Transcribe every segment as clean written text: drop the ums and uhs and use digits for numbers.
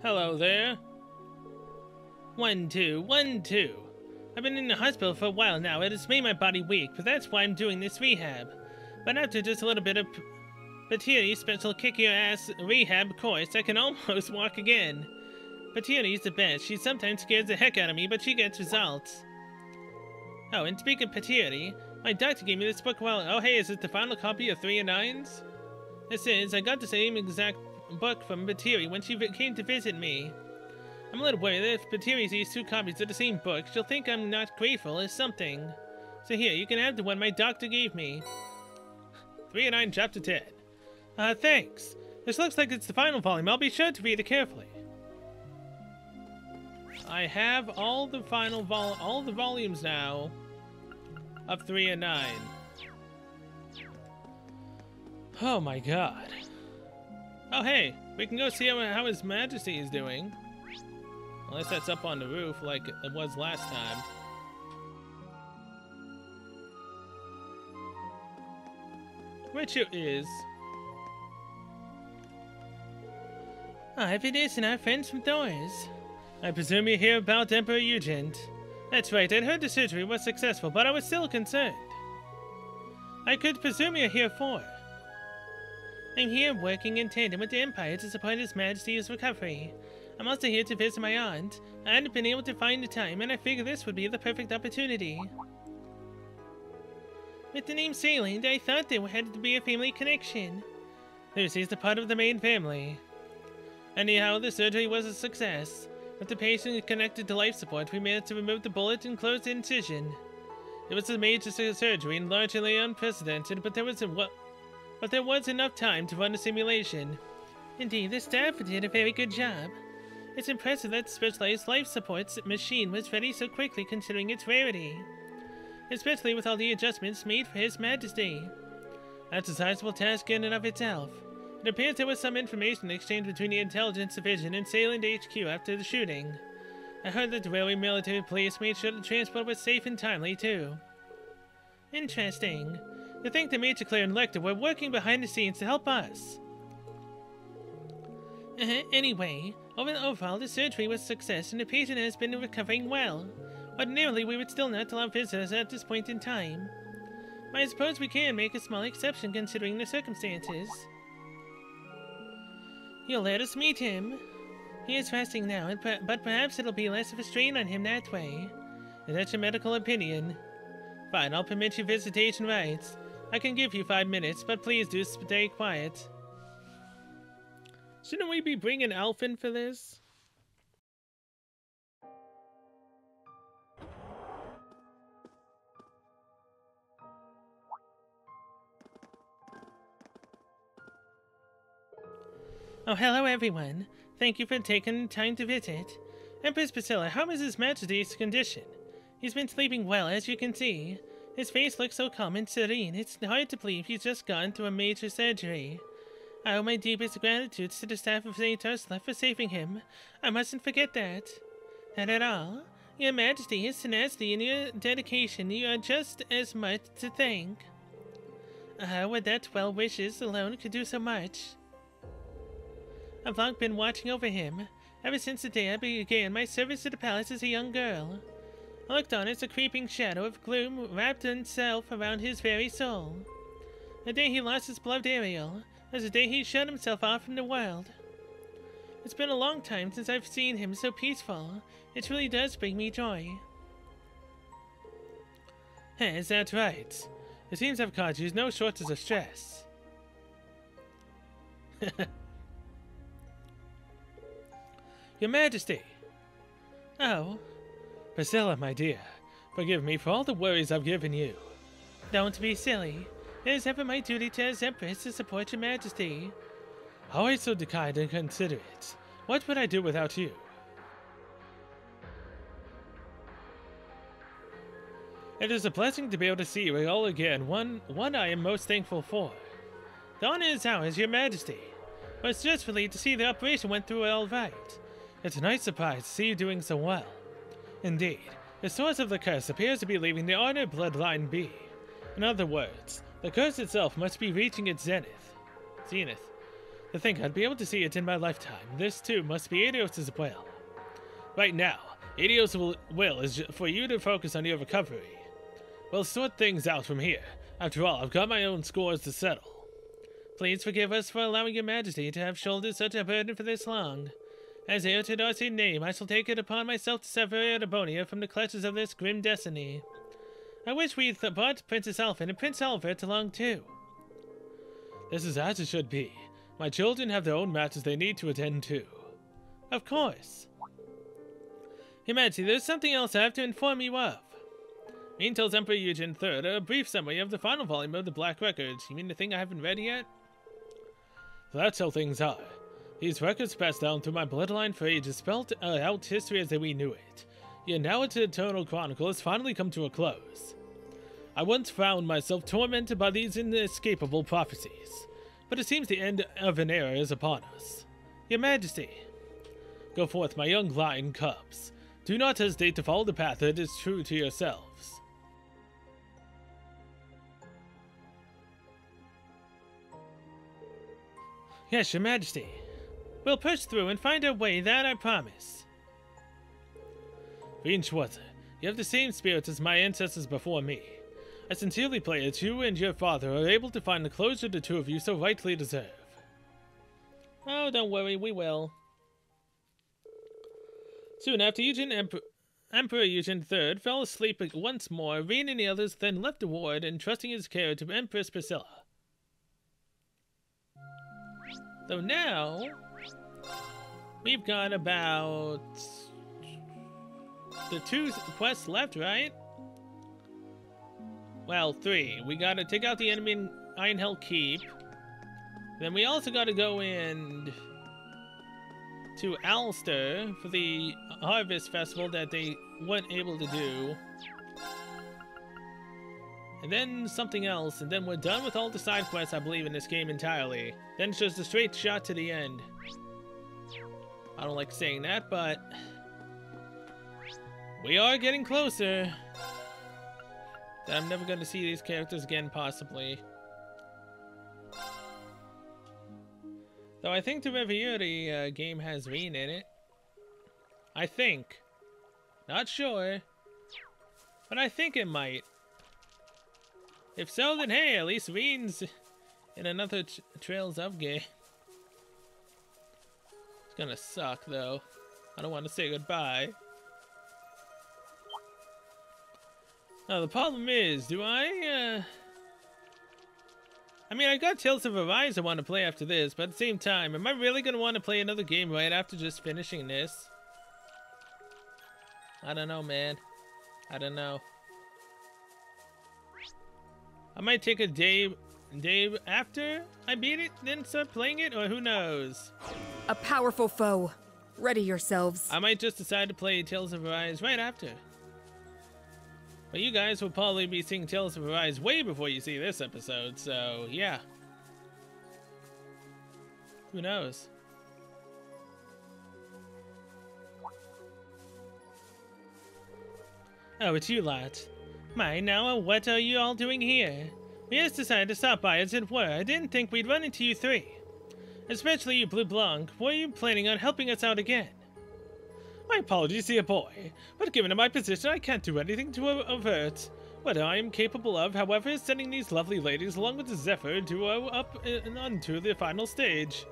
Hello there. 1, 2, 1, 2. I've been in the hospital for a while now. It has made my body weak, but that's why I'm doing this rehab. But after just a little bit of Patiri's special kick-your-ass rehab course, I can almost walk again. Patiri's the best. She sometimes scares the heck out of me, but she gets results. Oh, and speaking of Patiri, my doctor gave me this book while... Oh, hey, is this the final copy of 3 and 9s? This is. I got the same exact book from Patiri when she came to visit me. I'm a little worried that if Patiri sees 2 copies of the same book, she'll think I'm not grateful or something. So here, you can have the one my doctor gave me. 3 and 9, Chapter 10. Thanks. This looks like it's the final volume. I'll be sure to read it carefully. I have all the volumes now of 3 and 9. Oh my god. Oh hey, we can go see how His Majesty is doing. Unless that's up on the roof like it was last time. Which it is. If it isn't our friends from Thors. I presume you hear about Emperor Eugent. That's right, I'd heard the surgery was successful, but I was still concerned. I could presume you're here for. I'm here working in tandem with the Empire to support His Majesty's recovery. I'm also here to visit my aunt. I hadn't been able to find the time, and I figured this would be the perfect opportunity. With the name Sayland, I thought there had to be a family connection. Lucy's a part of the main family. Anyhow, the surgery was a success. With the patient connected to life support, we managed to remove the bullet and close the incision. It was a major surgery and largely unprecedented, but there was enough time to run a simulation. Indeed, the staff did a very good job. It's impressive that the specialized life support machine was ready so quickly considering its rarity. Especially with all the adjustments made for His Majesty. That's a sizable task in and of itself. It appears there was some information exchanged between the Intelligence Division and Sayland HQ after the shooting. I heard that the Railway Military Police made sure the transport was safe and timely, too. Interesting. To think that Major Claire and Lecter were working behind the scenes to help us. Anyway, overall, the surgery was a success and the patient has been recovering well. Ordinarily, we would still not allow visitors at this point in time. But I suppose we can make a small exception considering the circumstances. You'll let us meet him. He is resting now, but perhaps it'll be less of a strain on him that way. Is that your medical opinion? Fine, I'll permit you visitation rights. I can give you 5 minutes, but please do stay quiet. Shouldn't we be bringing Alf in for this? Oh, hello everyone. Thank you for taking time to visit. Empress Priscilla, how is His Majesty's condition? He's been sleeping well, as you can see. His face looks so calm and serene, it's hard to believe he's just gone through a major surgery. I owe my deepest gratitude to the staff of St. Ursula for saving him. I mustn't forget that. Not at all. Your Majesty, His tenacity and your dedication, you are just as much to thank. With that well wishes alone could do so much. I've long been watching over him, ever since the day I began my service to the palace as a young girl. I looked on as a creeping shadow of gloom wrapped itself around his very soul. The day he lost his beloved Ariel was the day he shut himself off from the world. It's been a long time since I've seen him so peaceful. It really does bring me joy. Is that right? It seems I've caused you no shortage of stress. Your Majesty! Oh. Priscilla, my dear, forgive me for all the worries I've given you. Don't be silly. It is ever my duty to as Empress to support Your Majesty. Always so kind and considerate. What would I do without you? It is a blessing to be able to see you all again, one I am most thankful for. The honor is ours, Your Majesty. I was just relieved to see the operation went through all right. It's a nice surprise to see you doing so well. Indeed, the source of the curse appears to be leaving the Honor bloodline be. In other words, the curse itself must be reaching its zenith. To think I'd be able to see it in my lifetime. This too must be Eidos' will. Right now, Eidos' will is for you to focus on your recovery. We'll sort things out from here. After all, I've got my own scores to settle. Please forgive us for allowing your majesty to have shouldered such a burden for this long. As heir to Darcy's name, I shall take it upon myself to sever Erebonia from the clutches of this grim destiny. I wish we brought Princess Elfin and Prince Albert along too. This is as it should be. My children have their own matters they need to attend to. Of course. Your Majesty, there's something else I have to inform you of. Mean tells Emperor Eugen III a brief summary of the final volume of the Black Records. You mean the thing I haven't read yet? So that's how things are. These records passed down through my bloodline for ages spelled out history as we knew it. Yet now its eternal chronicle has finally come to a close. I once found myself tormented by these inescapable prophecies, but it seems the end of an era is upon us. Your Majesty, go forth, my young lion cubs. Do not hesitate to follow the path that is true to yourselves. Yes, Your Majesty. We'll push through and find our way, that I promise. Veen Schwarzer, you have the same spirit as my ancestors before me. I sincerely pray that you and your father are able to find the closure the two of you so rightly deserve. Oh, don't worry, we will. Soon after Emperor Eugen III fell asleep once more, Veen and the others then left the ward, entrusting his care to Empress Priscilla. So now, we've got about the 2 quests left, right? Well, 3. We gotta take out the enemy in Ironhell Keep. Then we also gotta go in to Alster for the Harvest Festival that they weren't able to do. And then something else, and then we're done with all the side quests, I believe, in this game entirely. Then it's just a straight shot to the end. I don't like saying that, but we are getting closer. I'm never going to see these characters again, possibly. Though I think the Reverie game has Veen in it. I think. Not sure. But I think it might. If so, then hey, at least Veen's in another Trails of game. It's gonna suck, though. I don't want to say goodbye. Now, the problem is, do I mean, I got Tales of Arise I want to play after this, but at the same time, am I really going to want to play another game right after just finishing this? I don't know, man. I don't know. I might take a day after I beat it, then start playing it, or who knows? A powerful foe. Ready yourselves. I might just decide to play Tales of Arise right after. But you guys will probably be seeing Tales of Arise way before you see this episode, so yeah. Who knows? Oh, it's you lot. My, now what are you all doing here? We just decided to stop by as it were. I didn't think we'd run into you 3. Especially you, Blue Blanc. Were you planning on helping us out again? My apologies, dear boy, but given my position, I can't do anything to avert what I am capable of. However, is sending these lovely ladies along with the Zephyr duo up and onto the final stage.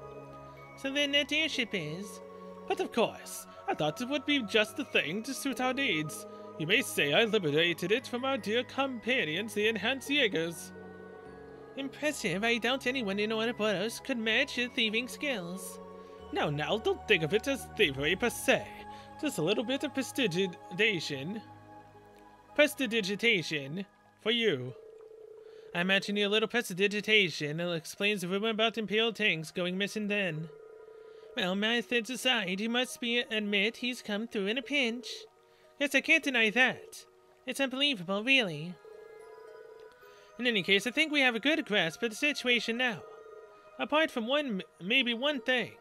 So then that airship is? But of course, I thought it would be just the thing to suit our needs. You may say I liberated it from our dear companions, the Enhanced Jaegers. Impressive. I doubt anyone in Ouroboros could match your thieving skills. Now, don't think of it as thievery per se. Just a little bit of prestidigitation for you. I imagine your little prestidigitation explains the rumor about Imperial tanks going missing then. Well, methods aside, you must admit he's come through in a pinch. Yes, I can't deny that. It's unbelievable, really. In any case, I think we have a good grasp of the situation now. Apart from maybe one thing.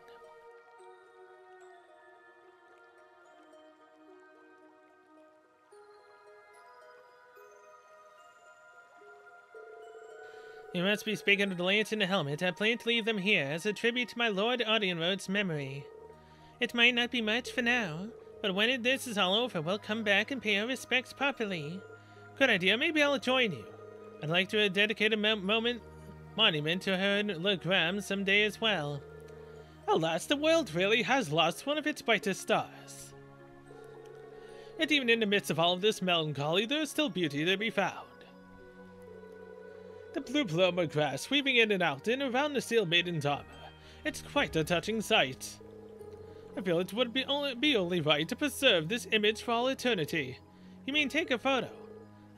You must be speaking of the lance and the helmet. I plan to leave them here as a tribute to my Lord Audienroad's memory. It might not be much for now, but when this is all over, we'll come back and pay our respects properly. Good idea. Maybe I'll join you. I'd like to dedicate a monument to her in Legram someday as well. Alas, the world really has lost one of its brightest stars. Yet even in the midst of all of this melancholy, there is still beauty to be found. The blue paloma grass weaving in and out and around the Steel Maiden's armor. It's quite a touching sight. I feel it would be only right to preserve this image for all eternity. You mean take a photo?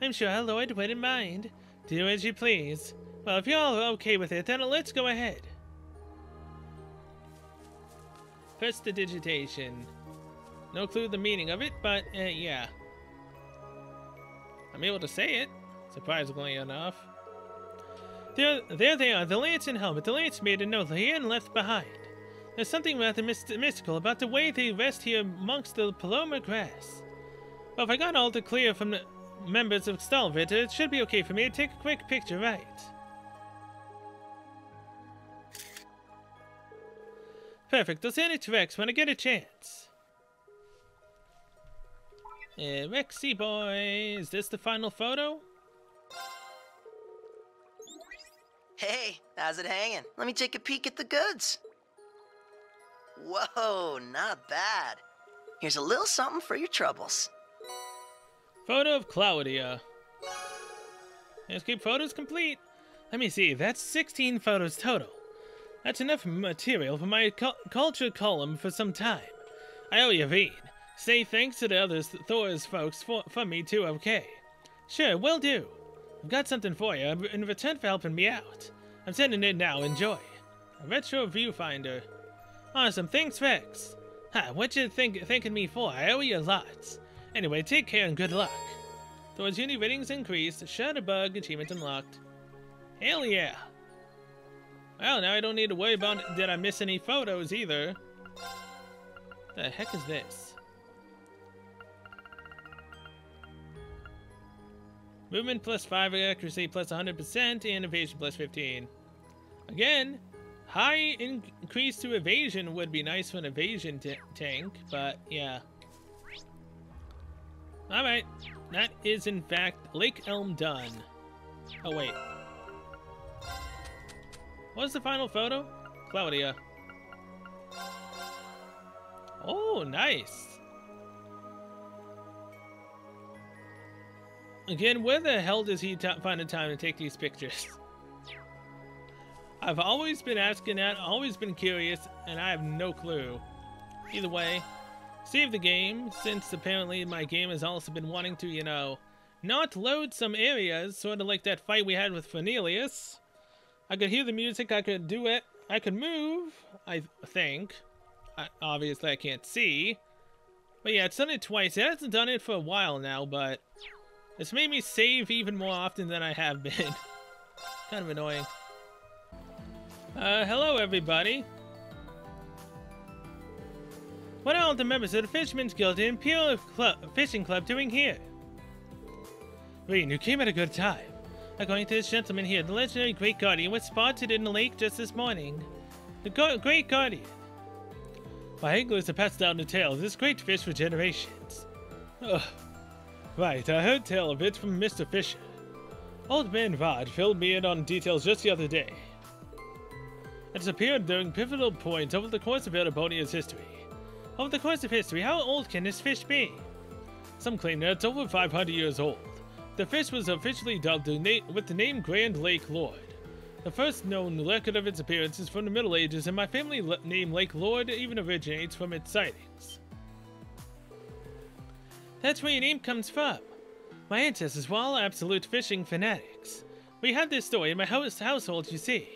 I'm sure our Lord wouldn't mind. Do as you please. Well, if you're all okay with it, then let's go ahead. Prestidigitation. No clue the meaning of it, but yeah. I'm able to say it, surprisingly enough. There they are, the lance and helmet, the lance maiden no here and left behind. There's something rather mystical about the way they rest here amongst the paloma grass. Well, if I got all the clear from the members of Stalvit, it should be okay for me to take a quick picture, right? Perfect, I'll send it to Rex when I get a chance. Rexy boy, is this the final photo? Hey, how's it hanging? Let me take a peek at the goods. Whoa, not bad. Here's a little something for your troubles. Photo of Claudia. Landscape photos complete. Let me see, that's 16 photos total. That's enough material for my culture column for some time. I owe you, Veen. Say thanks to the others Thor's folks for me too, okay? Sure, will do. I've got something for you in return for helping me out. I'm sending it now, enjoy. A retro viewfinder. Awesome, thanks Rex. Ha, what you thanking me for? I owe you lots. Anyway, take care and good luck. Thor's uni ratings increased, Shutterbug achievement unlocked. Hell yeah. Well, now I don't need to worry about did I miss any photos either. The heck is this? Movement plus 5, accuracy plus 100%, and evasion plus 15. Again, high increase to evasion would be nice for an evasion tank, but yeah. Alright, that is in fact Lake Elm done. Oh wait. What was the final photo? Claudia. Oh, nice. Again, where the hell does he find the time to take these pictures? I've always been asking that, always been curious, and I have no clue. Either way, save the game, since apparently my game has also been wanting to, you know, not load some areas, sort of like that fight we had with Fernelius. I could hear the music, I could do it, I could move, I think. Obviously I can't see. But yeah, it's done it twice. It hasn't done it for a while now, but it's made me save even more often than I have been. Kind of annoying. Hello everybody. What are all the members of the Fisherman's Guild and Imperial Fishing Club doing here? Reen, you came at a good time. According to this gentleman here, the legendary Great Guardian was spotted in the lake just this morning. The Great Guardian. My anglers have passed down the tale of this great fish for generations. Ugh. Right, I heard tell of it from Mr. Fisher. Old Man Rod filled me in on details just the other day. It has appeared during pivotal points over the course of Erebonia's history. Over the course of history, how old can this fish be? Some claim that it's over 500 years old. The fish was officially dubbed with the name Grand Lake Lord. The first known record of its appearance is from the Middle Ages, and my family name Lake Lord even originates from its sightings. That's where your name comes from. My ancestors were all absolute fishing fanatics. We have this story in my household, you see.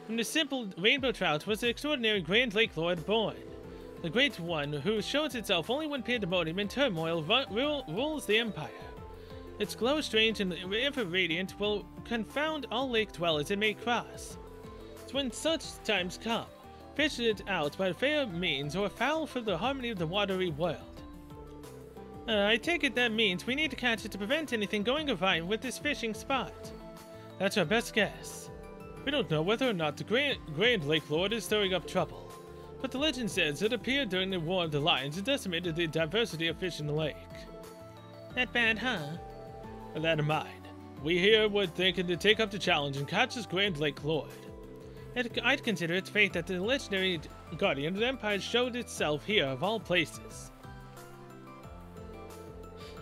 From the simple rainbow trout was the extraordinary Grand Lake Lord born. The great one who shows itself only when pandemonium and turmoil rules the empire. Its glow strange and ever radiant will confound all lake dwellers it may cross. So when such times come, fish it out by fair means or foul for the harmony of the watery world. I take it that means we need to catch it to prevent anything going awry with this fishing spot. That's our best guess. We don't know whether or not the Grand Lake Lord is stirring up trouble, but the legend says it appeared during the War of the Lions and decimated the diversity of fish in the lake. That bad, huh? With that in mind, we here were thinking to take up the challenge and catch this Grand Lake Lord. I'd consider it fate that the legendary Guardian of the Empire showed itself here of all places.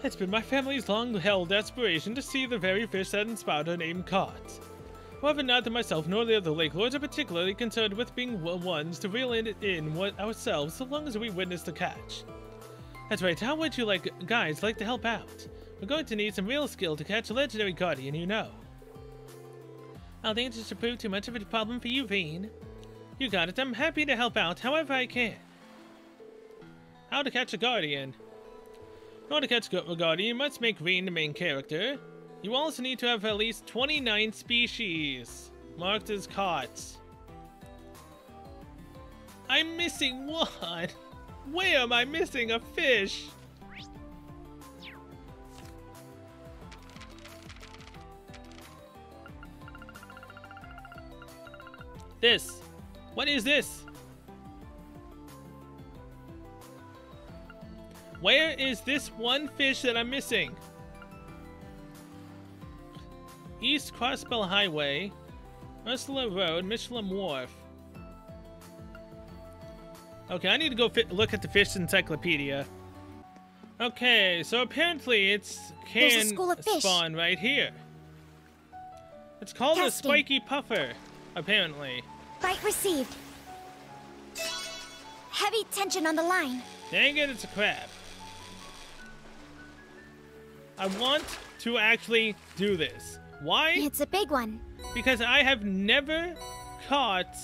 It's been my family's long-held aspiration to see the very fish that inspired our name caught. However, neither myself nor the other Lake Lords are particularly concerned with being ones to reel it in ourselves so long as we witness the catch. That's right, how would you guys like to help out? We're going to need some real skill to catch a legendary Guardian, you know. I don't think this should prove too much of a problem for you, Veen. You got it, I'm happy to help out however I can. How to catch a Guardian. In order to catch a Guardian, you must make Veen the main character. You also need to have at least 29 species marked as caught. I'm missing one. Where am I missing a fish? This. What is this? Where is this one fish that I'm missing? East Crossbell Highway, Ursula Road, Michelin Wharf. Okay, I need to go look at the fish encyclopedia. Okay, so apparently it's can spawn right here. It's called a spiky puffer, apparently. Bite received. Heavy tension on the line. Dang it, it's a crab. I want to actually do this. Why? It's a big one. Because I have never caught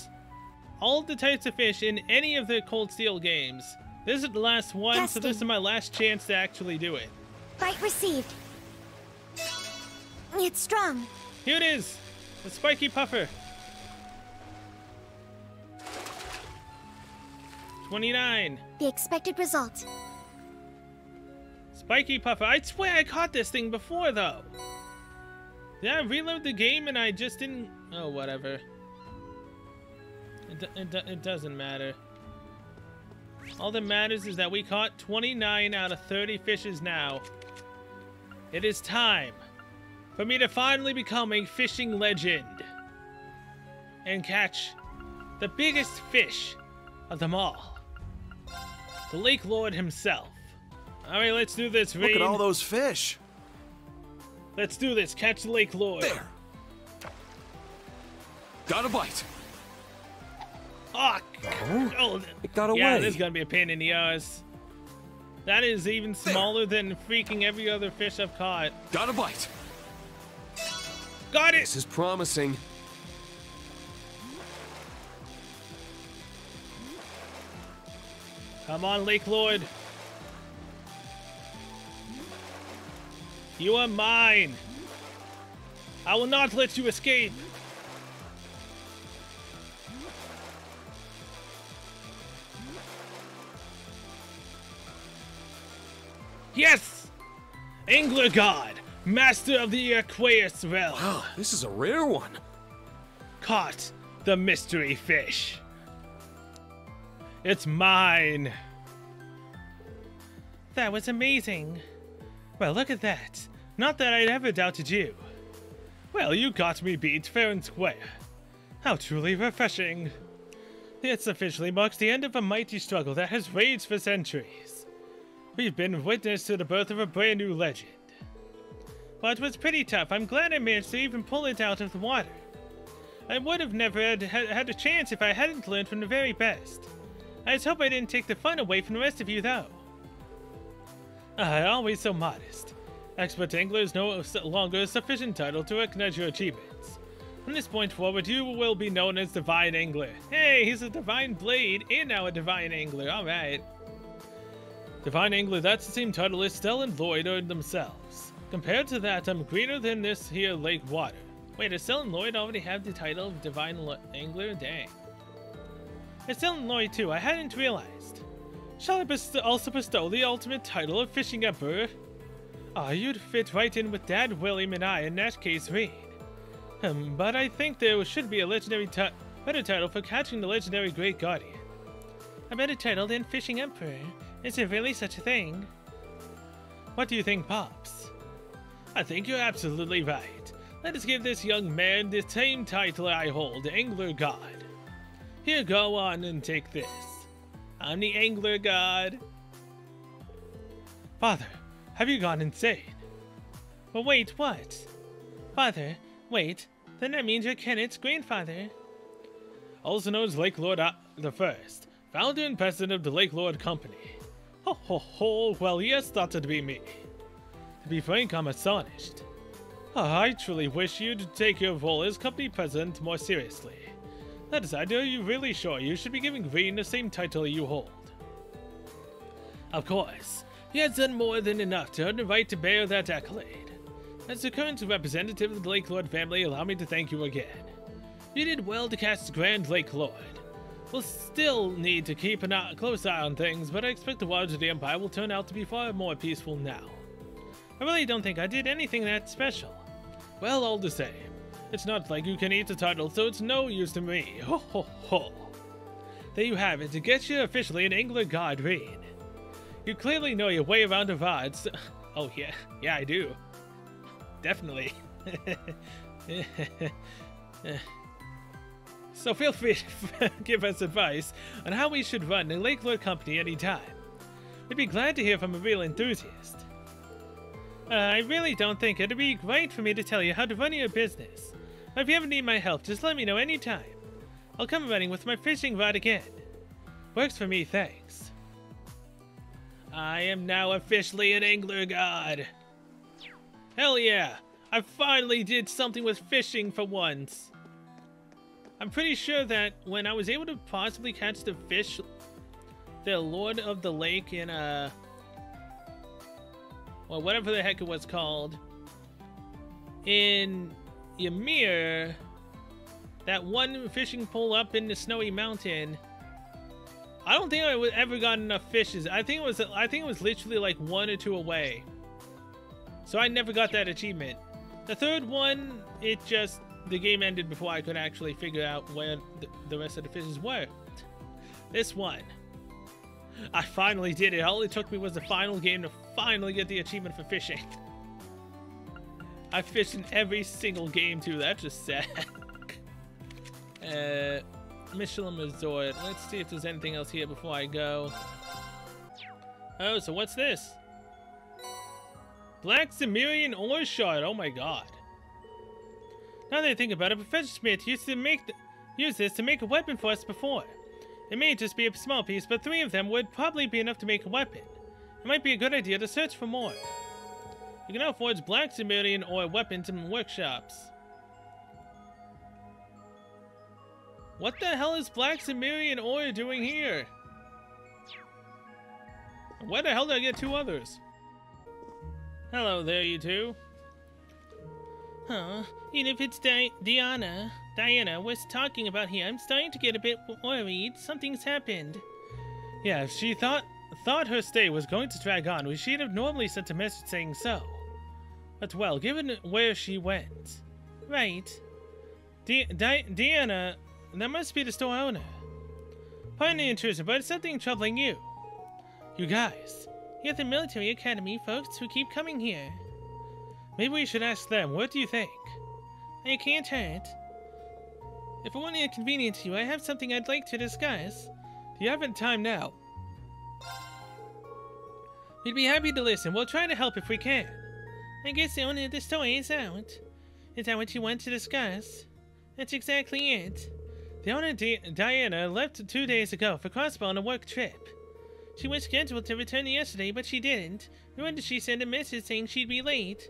all the types of fish in any of the Cold Steel games. This is the last one, so this is my last chance to actually do it. Bite received. It's strong. Here it is. The spiky puffer. 29. The expected result. Spiky puffer. I swear I caught this thing before, though. Did I reload the game and I just didn't... Oh, whatever. It doesn't matter. All that matters is that we caught 29 out of 30 fishes now. It is time for me to finally become a fishing legend and catch the biggest fish of them all. The Lake Lord himself. Alright, let's do this, Veen. Look at all those fish. Let's do this. Catch the Lake Lord. There. Got a bite. Oh, it got away. Yeah, this is gonna be a pain in the ass. That is even smaller than freaking every other fish I've caught. Got a bite. Got it. This is promising. Come on, Lake Lord. You are mine. I will not let you escape. Yes! Angler God, master of the Aqueous realm. Wow, this is a rare one. Caught the mystery fish. It's mine. That was amazing. Well, look at that. Not that I'd ever doubted you. Well, you got me beat fair and square. How truly refreshing. This officially marks the end of a mighty struggle that has raged for centuries. We've been witness to the birth of a brand new legend. But it was pretty tough. I'm glad I managed to even pull it out of the water. I would have never had a chance if I hadn't learned from the very best. I just hope I didn't take the fun away from the rest of you, though. Always so modest. Expert Angler is no longer a sufficient title to recognize your achievements. From this point forward, you will be known as Divine Angler. Hey, he's a Divine Blade and now a Divine Angler. Alright. Divine Angler, that's the same title as Stell and Lloyd earned themselves. Compared to that, I'm greener than this here lake water. Wait, does Stell and Lloyd already have the title of Divine Angler? Dang. It's Stell and Lloyd too, I hadn't realized. Shall I also bestow the ultimate title of Fishing Emperor? You'd fit right in with Dad, William, and I, in that case, Reed. But I think there should be a legendary better title for catching the legendary Great Guardian. A better title than Fishing Emperor? Is there really such a thing? What do you think, Pops? I think you're absolutely right. Let us give this young man the same title I hold, Angler God. Here, go on and take this. I'm the Angler God. Father, have you gone insane? Well, wait, what? Father, wait, then that means you're Kenneth's grandfather. Also known as Lake Lord the First, founder and president of the Lake Lord Company. Ho ho ho, well, yes, thought to be me. To be frank, I'm astonished. I truly wish you'd take your role as company president more seriously. That aside, are you really sure you should be giving Green the same title you hold? Of course, he has done more than enough to earn the right to bear that accolade. As the current representative of the Lake Lord family, allow me to thank you again. You did well to cast Grand Lake Lord. We'll still need to keep a close eye on things, but I expect the waters of the Empire will turn out to be far more peaceful now. I really don't think I did anything that special. Well, all the same, it's not like you can eat the title, so it's no use to me. Ho ho ho. There you have it, to get you officially an Angler God Green. You clearly know your way around the odds. Oh yeah, I do. Definitely. So feel free to give us advice on how we should run the Lake Lord Company anytime. We'd be glad to hear from a real enthusiast. I really don't think it'd be great for me to tell you how to run your business. But if you ever need my help, just let me know anytime. I'll come running with my fishing rod again. Works for me, thanks. I am now officially an Angler God. Hell yeah! I finally did something with fishing for once. I'm pretty sure that when I was able to possibly catch the fish, the Lord of the Lake in or whatever the heck it was called, in Ymir, that one fishing pole up in the snowy mountain, I don't think I ever got enough fishes. I think it was literally like 1 or 2 away. So I never got that achievement. The third one, the game ended before I could actually figure out where the rest of the fishes were. This one, I finally did it. All it took me was the final game to finally get the achievement for fishing. I fished in every single game too. That's just sad. Michelin Resort. Let's see if there's anything else here before I go. Oh, so what's this? Black Cimmerian ore shard. Oh my god. Now that I think about it, Professor Smith used to use this to make a weapon for us before. It may just be a small piece, but 3 of them would probably be enough to make a weapon. It might be a good idea to search for more. You can now forge Black Cimmerian ore weapons in workshops. What the hell is Black Cimmerian ore doing here? Where the hell did I get 2 others? Hello there, you two. Even if it's Diana was talking about here, I'm starting to get a bit worried. Something's happened. Yeah, if she thought her stay was going to drag on, she'd have normally sent a message saying so. But well, given where she went... Right. Diana, that must be the store owner. Pardon the intrusion, but it's something troubling you. You guys, you're the military academy folks who keep coming here. Maybe we should ask them. What do you think? It can't hurt. If it won't inconvenience you, I have something I'd like to discuss. Do you have time now? We'd be happy to listen. We'll try to help if we can. I guess the owner of the store is out. Is that what you want to discuss? That's exactly it. The owner, Diana, left 2 days ago for Crossbow on a work trip. She was scheduled to return yesterday, but she didn't, nor did she send a message saying she'd be late.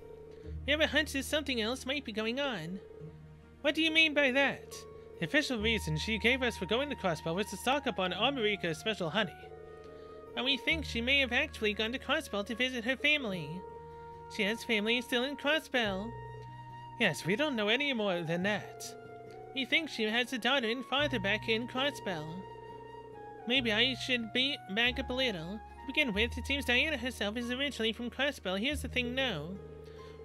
We have a hunch that something else might be going on. What do you mean by that? The official reason she gave us for going to Crossbow was to stock up on Armorica's special honey. But we think she may have actually gone to Crossbow to visit her family. She has family still in Crossbow. Yes, we don't know any more than that. We think she has a daughter and father back in Crossbow. Maybe I should back up a little. To begin with, it seems Diana herself is originally from Crossbow. Here's the thing, no.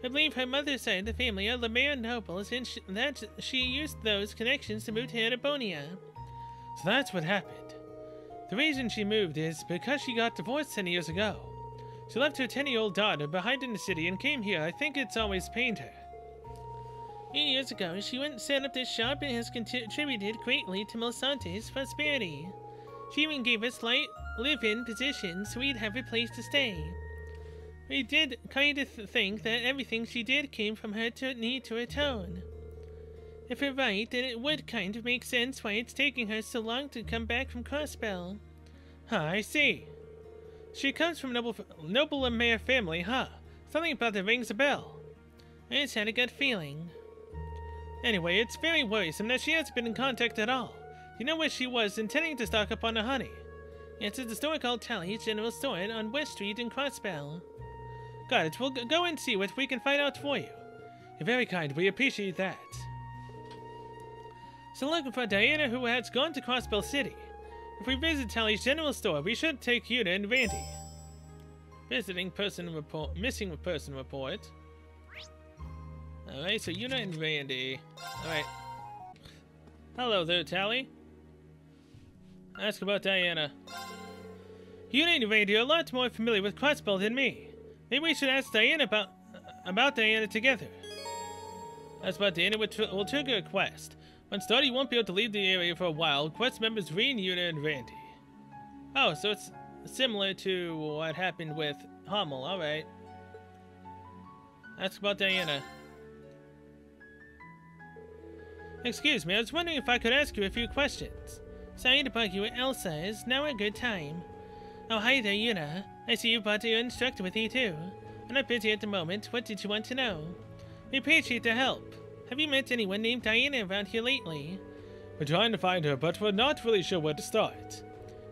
I believe her mother's side of the family are Lemire nobles, and that she used those connections to move to Erebonia. So that's what happened. The reason she moved is because she got divorced 10 years ago. She left her 10-year-old daughter behind in the city and came here. I think it's always pained her. 8 years ago, she went and set up this shop and has contributed greatly to Milsante's prosperity. She even gave us light live-in positions so we'd have a place to stay. We did kind of think that everything she did came from her need to atone. If we're right, then it would kind of make sense why it's taking her so long to come back from Crossbell. Huh, I see. She comes from noble Lemire family, huh? Something about that rings a bell. I just had a gut feeling. Anyway, it's very worrisome that she hasn't been in contact at all. You know where she was intending to stock up on the honey? It's at the store called Tally's General Store on West Street in Crossbell. Got it. We'll go and see what we can find out for you. You're very kind. We appreciate that. So looking for Diana, who has gone to Crossbell City. If we visit Tally's General Store, we should take Yuna and Randy. Visiting person report. Missing person report. Alright, so Yuna and Randy. Alright. Hello there, Tally. Ask about Diana. Yuna and Randy are a lot more familiar with Crossbell than me. Maybe we should ask Diana about Diana together. As about Diana, we'll trigger a quest. When started, you won't be able to leave the area for a while. Quest members Reen, Yuna, and Randy. Oh, so it's similar to what happened with Hummel. Alright. Ask about Diana. Excuse me, I was wondering if I could ask you a few questions. Sorry to bug you, Elsa. Is now a good time? Oh, hi there, Yuna. I see you brought your instructor with you, too. I'm not busy at the moment. What did you want to know? We appreciate the help. Have you met anyone named Diana around here lately? We're trying to find her, but we're not really sure where to start.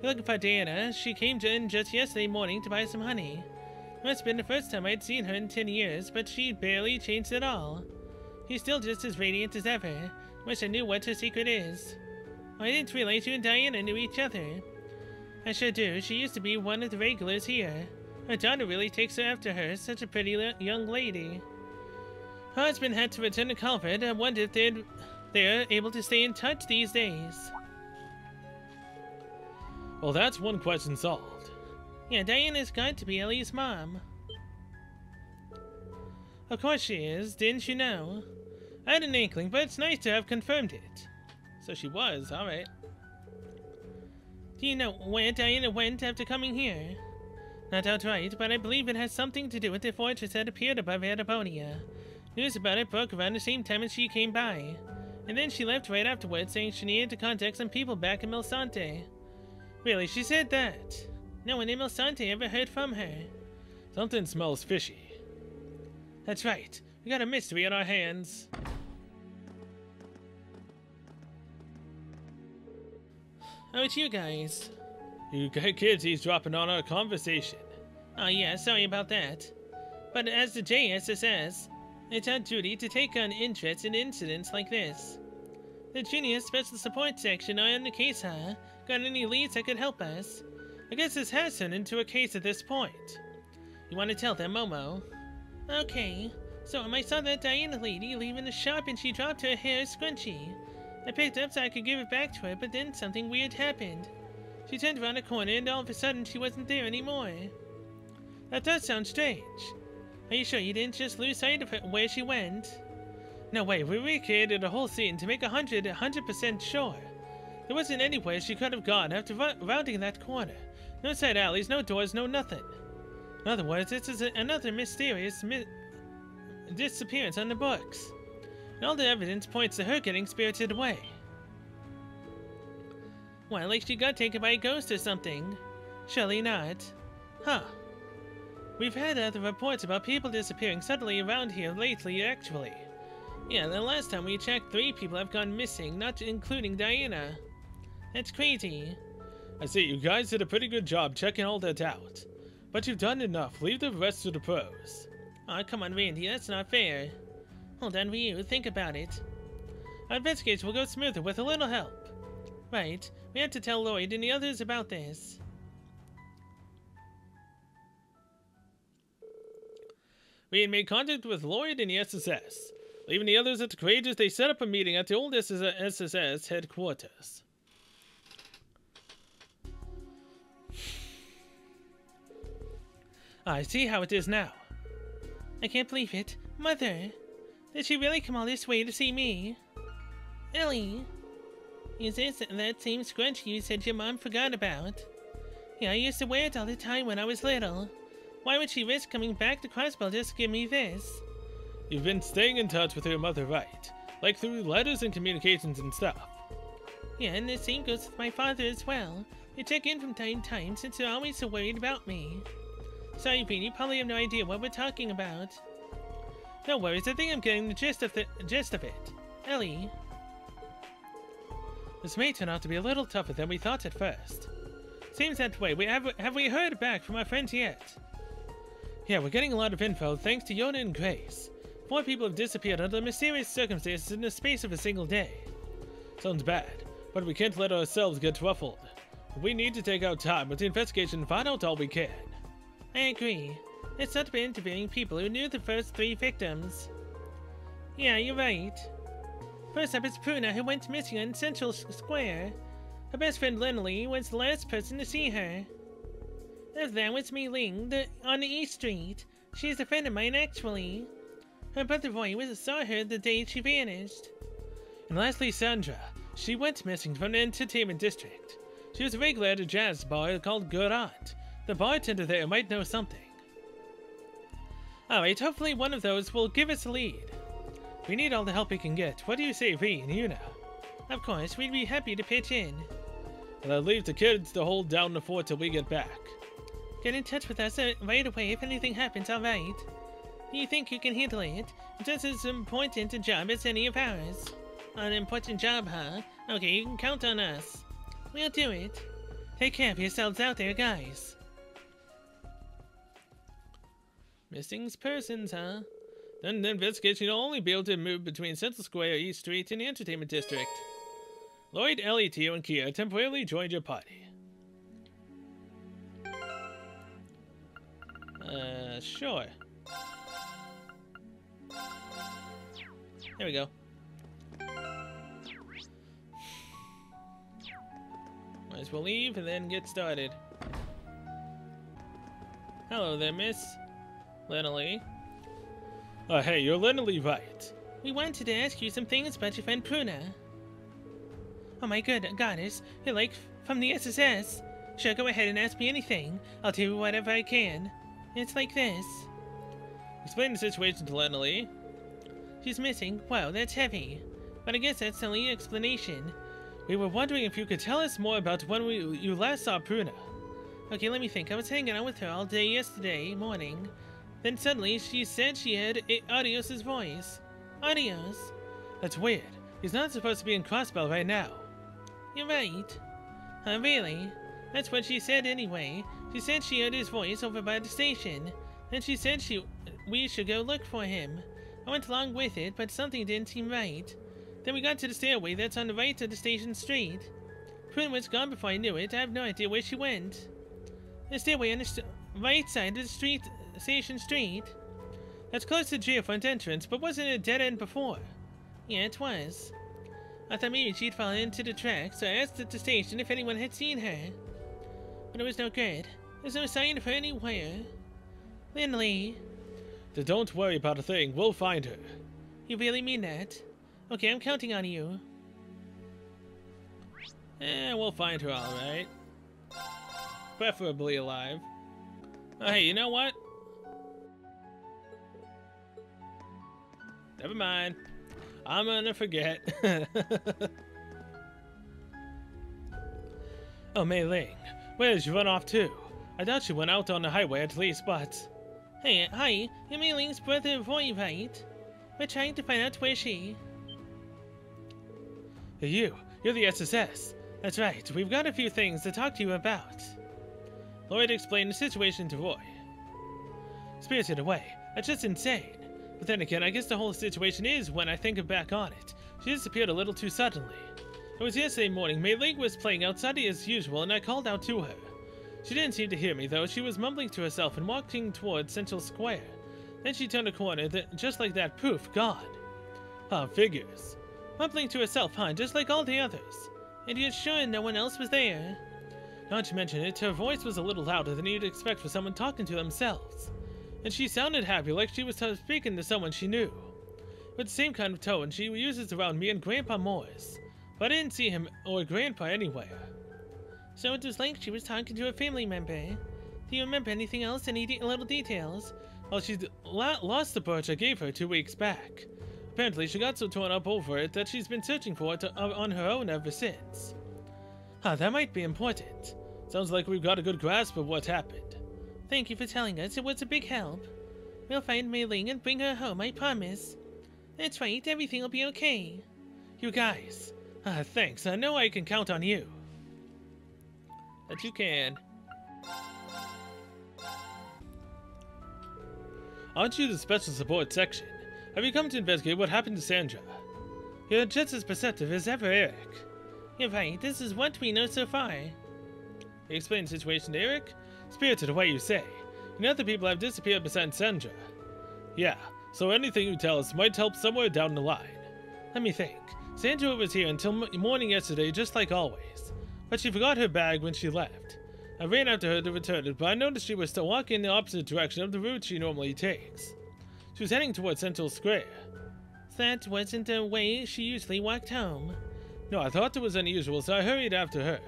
You're looking for Diana. She came in just yesterday morning to buy some honey. It must have been the first time I'd seen her in 10 years, but she barely changed at all. She's still just as radiant as ever. Wish I knew what her secret is. Oh, I didn't realize you and Diana knew each other. I sure do. She used to be one of the regulars here. Her daughter really takes after her. Such a pretty young lady. Her husband had to return to Calvert. I wonder if they're able to stay in touch these days. Well, that's one question solved. Yeah, Diana's got to be Ellie's mom. Of course she is. Didn't you know? I had an inkling, but it's nice to have confirmed it. So she was, alright. Do you know where Diana went after coming here? Not outright, but I believe it has something to do with the fortress that appeared above Erebonia. News about it broke around the same time as she came by. And then she left right afterwards, saying she needed to contact some people back in Milsante. Really, she said that? No one in Milsante ever heard from her. Something smells fishy. That's right. We got a mystery on our hands. How about you guys? You kids eavesdropping on our conversation. Oh yeah, sorry about that. But as the JSSS, it's our duty to take on interest in incidents like this. The Junior Special Support Section are on the case, huh? Got any leads that could help us? I guess this has turned into a case at this point. You want to tell them, Momo? Okay. So I saw that Diana lady leaving the shop and she dropped her hair scrunchie. I picked it up so I could give it back to her, but then something weird happened. She turned around a corner and all of a sudden she wasn't there anymore. That does sound strange. Are you sure you didn't just lose sight of her where she went? No way, we recreated a whole scene to make 100% sure. There wasn't anywhere she could have gone after rounding that corner. No side alleys, no doors, no nothing. In other words, this is another mysterious disappearance on the books. And all the evidence points to her getting spirited away. Well, like she got taken by a ghost or something. Surely not. Huh. We've had other reports about people disappearing suddenly around here lately, actually. Yeah, the last time we checked, 3 people have gone missing, not including Diana. That's crazy. I see, you guys did a pretty good job checking all that out. But you've done enough. Leave the rest to the pros. Aw, come on, Randy, that's not fair. Hold on, Ryu, think about it. Our investigation will go smoother with a little help. Right, we have to tell Lloyd and the others about this. We had made contact with Lloyd and the SSS. Leaving the others at the Courageous, they set up a meeting at the old SSS headquarters. I see how it is now. I can't believe it. Mother! Did she really come all this way to see me? Ellie! Is this that same scrunchie you said your mom forgot about? Yeah, I used to wear it all the time when I was little. Why would she risk coming back to Crossbell just to give me this? You've been staying in touch with your mother, right? Like through letters and communications and stuff. Yeah, and the same goes with my father as well. They check in from time to time since they're always so worried about me. Sorry, Bean, you probably have no idea what we're talking about. No worries, I think I'm getting the gist of it. Ellie. This may turn out to be a little tougher than we thought at first. Seems that way. Have we heard back from our friends yet? Yeah, we're getting a lot of info thanks to Yona and Grace. 4 people have disappeared under mysterious circumstances in the space of a single day. Sounds bad, but we can't let ourselves get ruffled. We need to take our time with the investigation and find out all we can. I agree. Let's start by interviewing people who knew the first 3 victims. Yeah, you're right. First up is Puna, who went missing on Central Square. Her best friend Lindley was the last person to see her. After that was Mei Ling, on the East Street. She's a friend of mine, actually. Her brother Roy saw her the day she vanished. And lastly, Sandra. She went missing from the entertainment district. She was a regular at a jazz bar called Good Aunt. The bartender there might know something. Alright, hopefully one of those will give us a lead. We need all the help we can get. What do you say, V and Yuna? Of course, we'd be happy to pitch in. And I'll leave the kids to hold down the fort till we get back. Get in touch with us right away if anything happens, alright? Do you think you can handle it? It's just as important a job as any of ours. An important job, huh? Okay, you can count on us. We'll do it. Take care of yourselves out there, guys. Missing persons, huh? Then the investigation will only be able to move between Central Square, East Street, and the Entertainment District. Lloyd, Ellie, Tio, and Kia temporarily joined your party. Sure. There we go. Might as well leave and then get started. Hello there, Miss Lena. Hey, you're Lena, right? We wanted to ask you some things about your friend Puna. Oh my goddess, you're like from the SSS. Sure, go ahead and ask me anything. I'll tell you whatever I can. It's like this. Explain the situation to Lena. She's missing. Wow, that's heavy. But I guess that's the only explanation. We were wondering if you could tell us more about when you last saw Puna. Okay, let me think. I was hanging out with her all day yesterday morning. Then suddenly she said she heard Adios' voice. Adios? That's weird. He's not supposed to be in Crossbell right now. You're right. Really? That's what she said anyway. She said she heard his voice over by the station. Then she said we should go look for him. I went along with it, but something didn't seem right. Then we got to the stairway that's on the right of the station street. Puna was gone before I knew it. I have no idea where she went. The stairway on the right side of the street, Station Street. That's close to the geofront entrance, but wasn't it a dead end before? Yeah, it was. I thought maybe she'd fallen into the tracks, so I asked at the station if anyone had seen her. But it was no good. There's no sign of her anywhere. Lindley. Don't worry about a thing. We'll find her. You really mean that? Okay, I'm counting on you. We'll find her alright. Preferably alive. Oh, hey, you know what? Never mind. I'm gonna forget. Oh, Mei Ling. Where did you run off to? I thought she went out on the highway at least, but... Hey, hi. You're Mei Ling's brother, Roy, right? We're trying to find out where she... You're the SSS. That's right. We've got a few things to talk to you about. Lloyd explained the situation to Roy. Spirited Away. That's just insane. But then again, I guess the whole situation is, when I think back on it, she disappeared a little too suddenly. It was yesterday morning. Mei Ling was playing outside as usual, and I called out to her. She didn't seem to hear me, though. She was mumbling to herself and walking towards Central Square. Then she turned a corner, just like that, poof, gone. Ah, figures. Mumbling to herself, huh, just like all the others. And you're sure no one else was there? Not to mention it, her voice was a little louder than you'd expect for someone talking to themselves. And she sounded happy, like she was speaking to someone she knew. With the same kind of tone she uses around me and Grandpa Morris. But I didn't see him or Grandpa anywhere. So it was like she was talking to a family member. Do you remember anything else? Any little details? Well, she lost the brooch I gave her 2 weeks back. Apparently, she got so torn up over it that she's been searching for it on her own ever since. Ah, that might be important. Sounds like we've got a good grasp of what happened. Thank you for telling us. It was a big help. We'll find Mei Ling and bring her home, I promise. That's right, everything will be okay. You guys. Ah, thanks. I know I can count on you. That you can. Aren't you the special support section? Have you come to investigate what happened to Sandra? You're just as perceptive as ever, Eric. You're right, this is what we know so far. You explain the situation to Eric? Spirited away, you say. You know, other people have disappeared besides Sandra. Yeah, so anything you tell us might help somewhere down the line. Let me think. Sandra was here until morning yesterday, just like always. But she forgot her bag when she left. I ran after her to return it, but I noticed she was still walking in the opposite direction of the route she normally takes. She was heading towards Central Square. That wasn't the way she usually walked home. No, I thought it was unusual, so I hurried after her.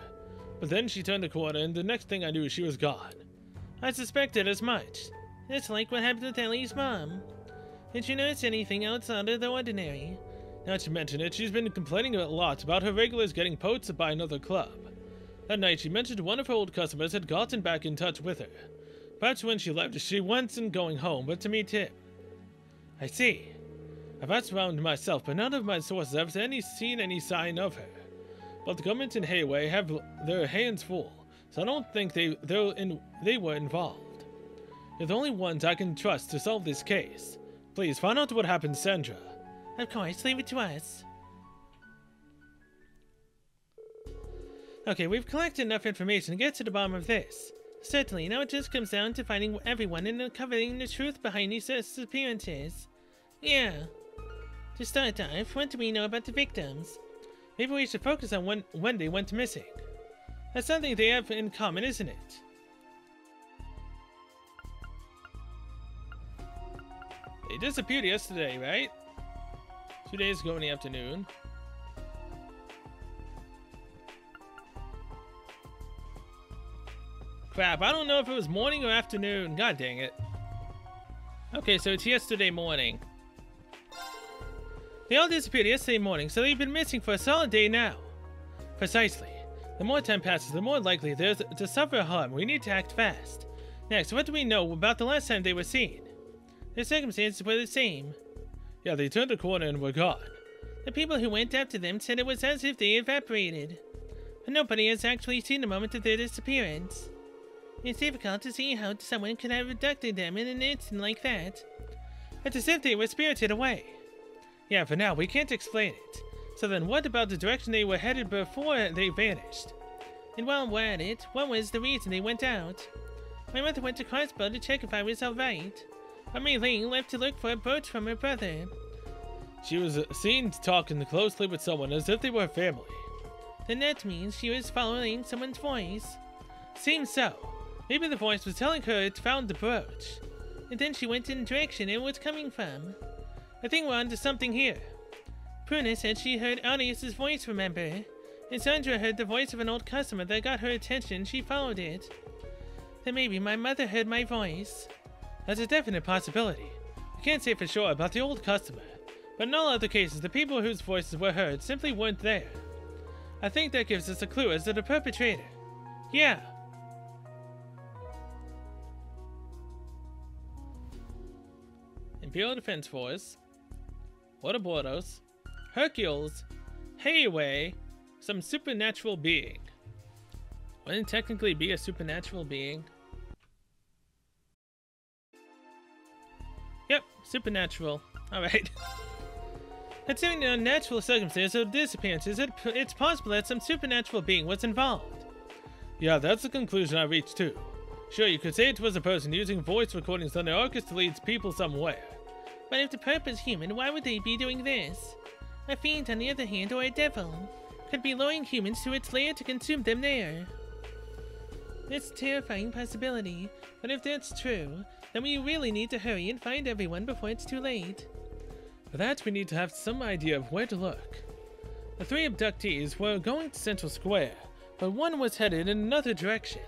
But then she turned the corner, and the next thing I knew, she was gone. I suspected as much. It's like what happened with Ellie's mom. Did you notice anything outside of the ordinary? Not to mention it, she's been complaining a lot about her regulars getting poached by another club. That night, she mentioned one of her old customers had gotten back in touch with her. Perhaps when she left, she wasn't going home, but to meet him. I see. I've asked around myself, but none of my sources have seen any sign of her. But the government in Hayway have their hands full, so I don't think they were involved. You're the only ones I can trust to solve this case. Please, find out what happened to Sandra. Of course, leave it to us. Okay, we've collected enough information to get to the bottom of this. Certainly, now it just comes down to finding everyone and uncovering the truth behind these disappearances. Yeah. To start off, what do we know about the victims? Maybe we should focus on when they went missing. That's something they have in common, isn't it? They disappeared yesterday, right? 2 days ago in the afternoon. Crap, I don't know if it was morning or afternoon. God dang it. Okay, so it's yesterday morning. They all disappeared yesterday morning, so they've been missing for a solid day now. Precisely. The more time passes, the more likely there's to suffer harm. We need to act fast. Next, what do we know about the last time they were seen? Their circumstances were the same. Yeah, they turned the corner and were gone. The people who went after them said it was as if they evaporated. But nobody has actually seen the moment of their disappearance. It's difficult to see how someone could have abducted them in an instant like that. It's as if they were spirited away. Yeah, for now, we can't explain it. So then what about the direction they were headed before they vanished? And while we're at it, what was the reason they went out? My mother went to Crossbow to check if I was alright. But Mei Ling left to look for a brooch from her brother. She was seen talking closely with someone as if they were family. Then that means she was following someone's voice. Seems so. Maybe the voice was telling her it found the brooch. And then she went in the direction it was coming from. I think we're onto something here. Pruna said she heard Arius' voice, remember? And Sandra heard the voice of an old customer that got her attention. She followed it. Then maybe my mother heard my voice. That's a definite possibility. I can't say for sure about the old customer, but in all other cases, the people whose voices were heard simply weren't there. I think that gives us a clue as to the perpetrator. Yeah. Imperial Defense Force, Ouroboros, Hercules, Hayway, some supernatural being. Wouldn't it technically be a supernatural being? Yep, supernatural. Alright. Considering the unnatural circumstances of disappearances, it's possible that some supernatural being was involved. Yeah, that's the conclusion I reached too. Sure, you could say it was a person using voice recordings on their Arcus to lead people somewhere. But if the Perp is human, why would they be doing this? A fiend, on the other hand, or a devil, could be luring humans to its lair to consume them there. It's a terrifying possibility, but if that's true, then we really need to hurry and find everyone before it's too late. For that, we need to have some idea of where to look. The 3 abductees were going to Central Square, but one was headed in another direction.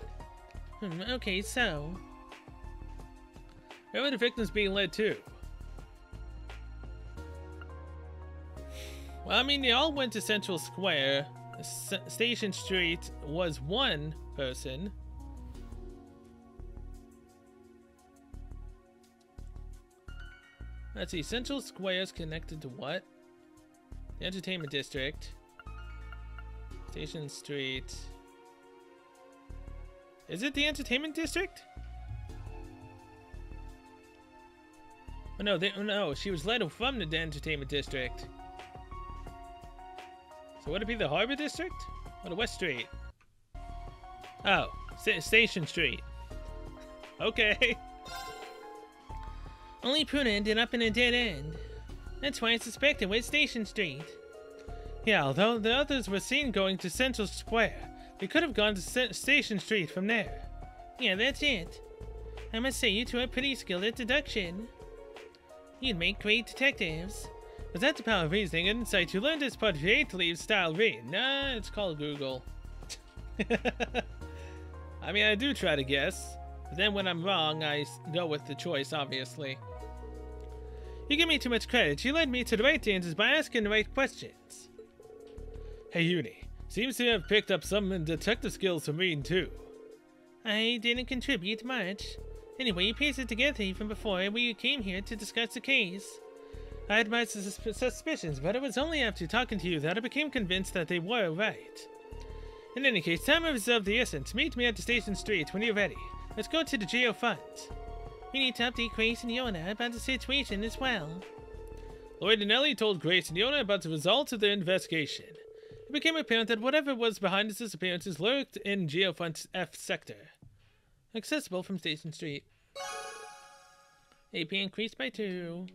Okay, so... where were the victims being led to? Well, I mean, they all went to Central Square. Station Street was one person. Let's see, Central Square is connected to what? The Entertainment District. Station Street. Is it the Entertainment District? Oh, no, no, she was led from the Entertainment District. So would it be the Harbor District? Or the West Street? Oh, Station Street. Okay. Only Puna ended up in a dead end. That's why I suspect it was Station Street. Yeah, although the others were seen going to Central Square, they could have gone to Station Street from there. Yeah, that's it. I must say you two are pretty skilled at deduction. You'd make great detectives. Was that the power of reasoning and insight you learned as part of your 8th Leave style read? Nah, it's called Google. I mean, I do try to guess, but then when I'm wrong, I go with the choice, obviously. You give me too much credit. You led me to the right answers by asking the right questions. Hey, Uni. Seems to have picked up some detective skills from reading, too. I didn't contribute much. Anyway, you pieced it together even before we came here to discuss the case. I had my suspicions, but it was only after talking to you that I became convinced that they were right. In any case, time is of the essence. Meet me at the Station Street when you're ready. Let's go to the Geo Fund. We need to update Grace and Yona about the situation as well. Lloyd and Ellie told Grace and Yona about the results of their investigation. It became apparent that whatever was behind his disappearances lurked in Geofund's F sector. Accessible from Station Street. AP increased by 2.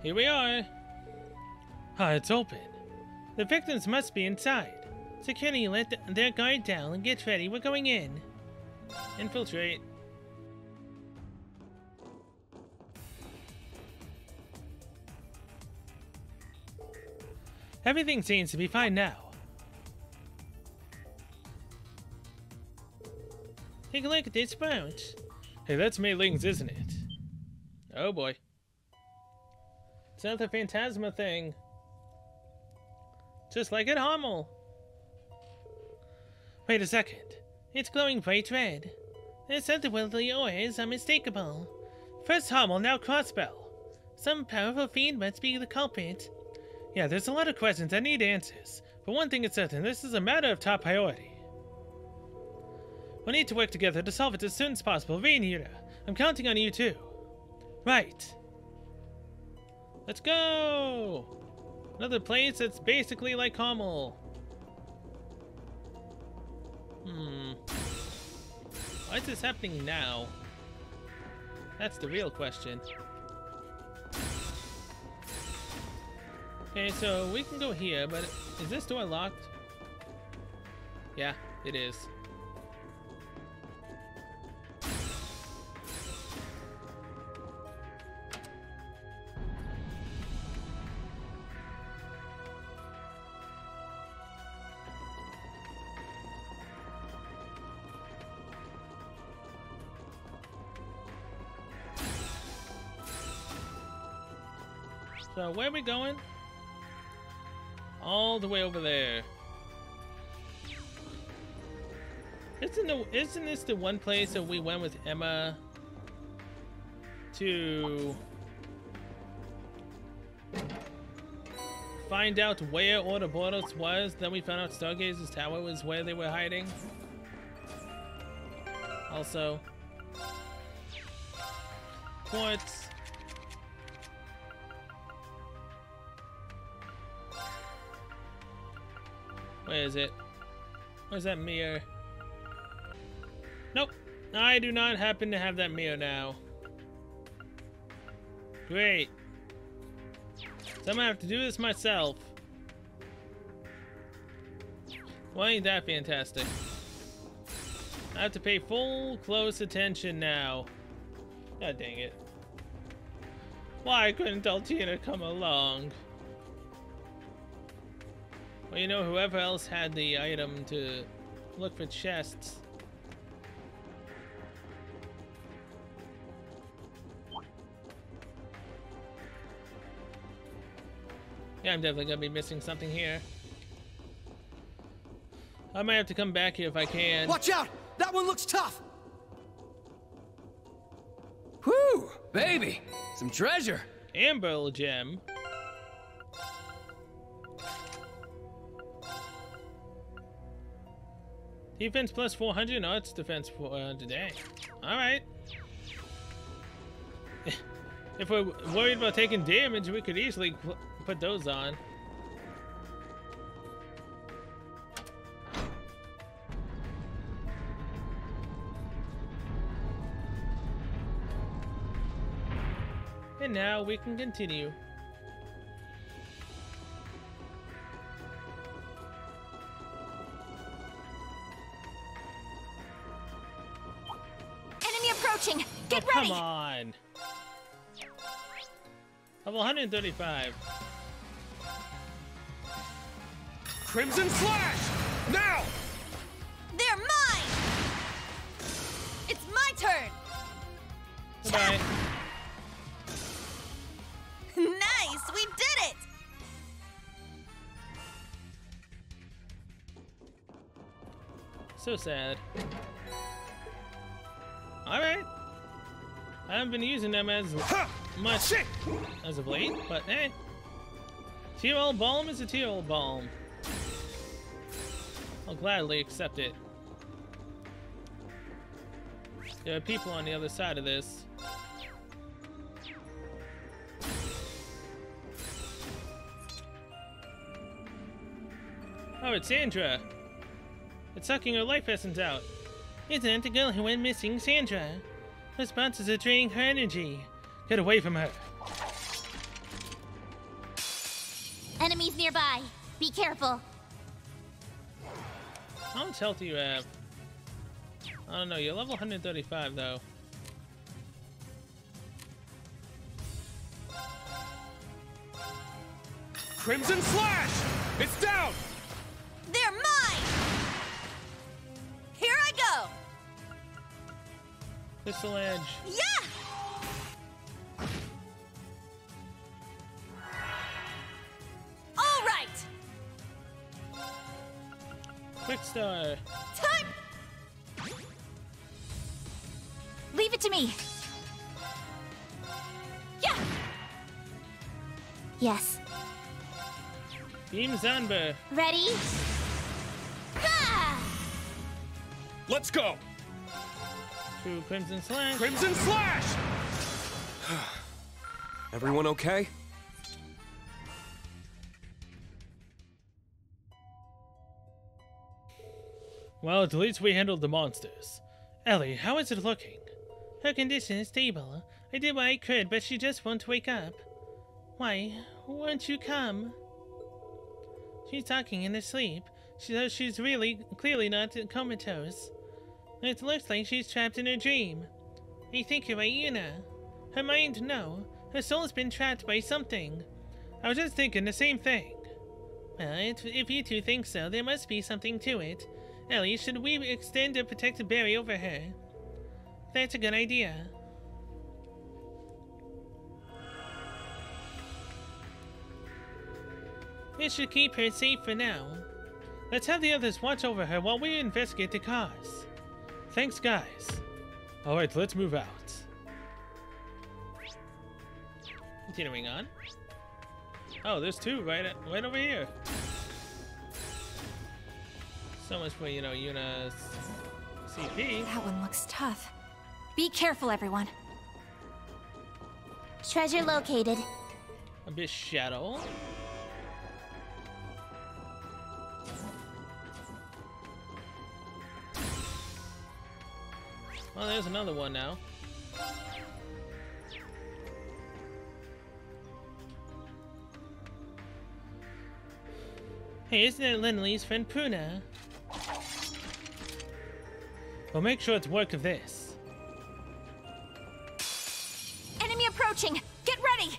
Here we are. Ah, it's open. The victims must be inside. Security let their guard down and get ready. We're going in. Infiltrate. Everything seems to be fine now. Take a look at this brooch. Hey, that's Mei Ling's, isn't it? Oh boy. It's another Phantasma thing. Just like at Hummel. Wait a second. It's glowing bright red. This otherworldly ore is unmistakable. First Hummel, now Crossbell. Some powerful fiend must be the culprit. Yeah, there's a lot of questions that need answers. But one thing is certain, this is a matter of top priority. We'll need to work together to solve it as soon as possible. Rein, Yuna, I'm counting on you too. Right. Let's go! Another place that's basically like Hummel. Why is this happening now? That's the real question. Okay, so we can go here, but is this door locked? Yeah, it is. So where are we going? All the way over there. Isn't this the one place that we went with Emma to find out where Ouroboros was? Then we found out Stargazer's Tower was where they were hiding. Also, quartz. Where is it? Where's that mirror? I do not happen to have that mirror now. Great. So I'm gonna have to do this myself. Why ain't that fantastic? I have to pay full close attention now. God dang it. Why couldn't Altina come along? Well, you know, whoever else had the item to look for chests. Yeah, I'm definitely gonna be missing something here. I might have to come back here if I can. Watch out! That one looks tough! Whew! Baby! Some treasure! Amber gem. Defense plus 400, no, it's defense 400. Dang. Alright. If we're worried about taking damage, we could easily put those on. And now we can continue. Enemy approaching! Get Oh, ready! come on! Level 135. Crimson Flash! Now! They're mine! It's my turn! Goodbye. Nice! We did it! So sad. Alright. I haven't been using them as much as of late, but hey. Teal Balm is a Teal Balm. I'll gladly accept it. There are people on the other side of this. Oh, it's Sandra. It's sucking her life essence out. Isn't it the girl who went missing, Sandra? Her sponsors are draining her energy. Get away from her. Enemies nearby. Be careful. How much health do you have? I don't know. You're level 135, though. Crimson Flash! It's down! They're mine! Here I go! Crystal Edge. Yeah! All right! Quick Star. Time! Leave it to me. Yeah! Yes. Beam Zanber. Ready? Ah! Let's go! True Crimson Slash. Crimson Flash! Everyone okay? Well, at least we handled the monsters. Ellie, how is it looking? Her condition is stable. I did what I could, but she just won't wake up. Why won't you come? She's talking in her sleep. She's really clearly not comatose. It looks like she's trapped in her dream. I think you're right, Yuna. Her mind, no. Her soul's been trapped by something. I was just thinking the same thing. Well, if you two think so, there must be something to it. Ellie, should we extend a protective barrier over her? That's a good idea. It should keep her safe for now. Let's have the others watch over her while we investigate the cause. Thanks, guys. Alright, let's move out. Continuing on. Oh, there's two right over here. So much for, you know, Yuna's CP. That one looks tough. Be careful, everyone. Treasure located. Abyss Shadow. Well, there's another one now. Hey, isn't it Lindley's friend Puna? We'll make sure it's work of this. Enemy approaching! Get ready!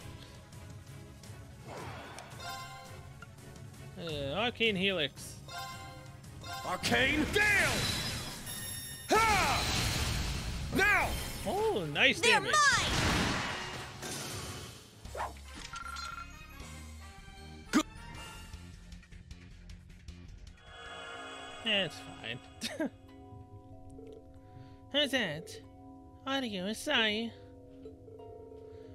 Arcane Helix. Arcane Gale! Ha! Now! Oh, nice They're damage. mine! It's fine. How's that? Audio aside.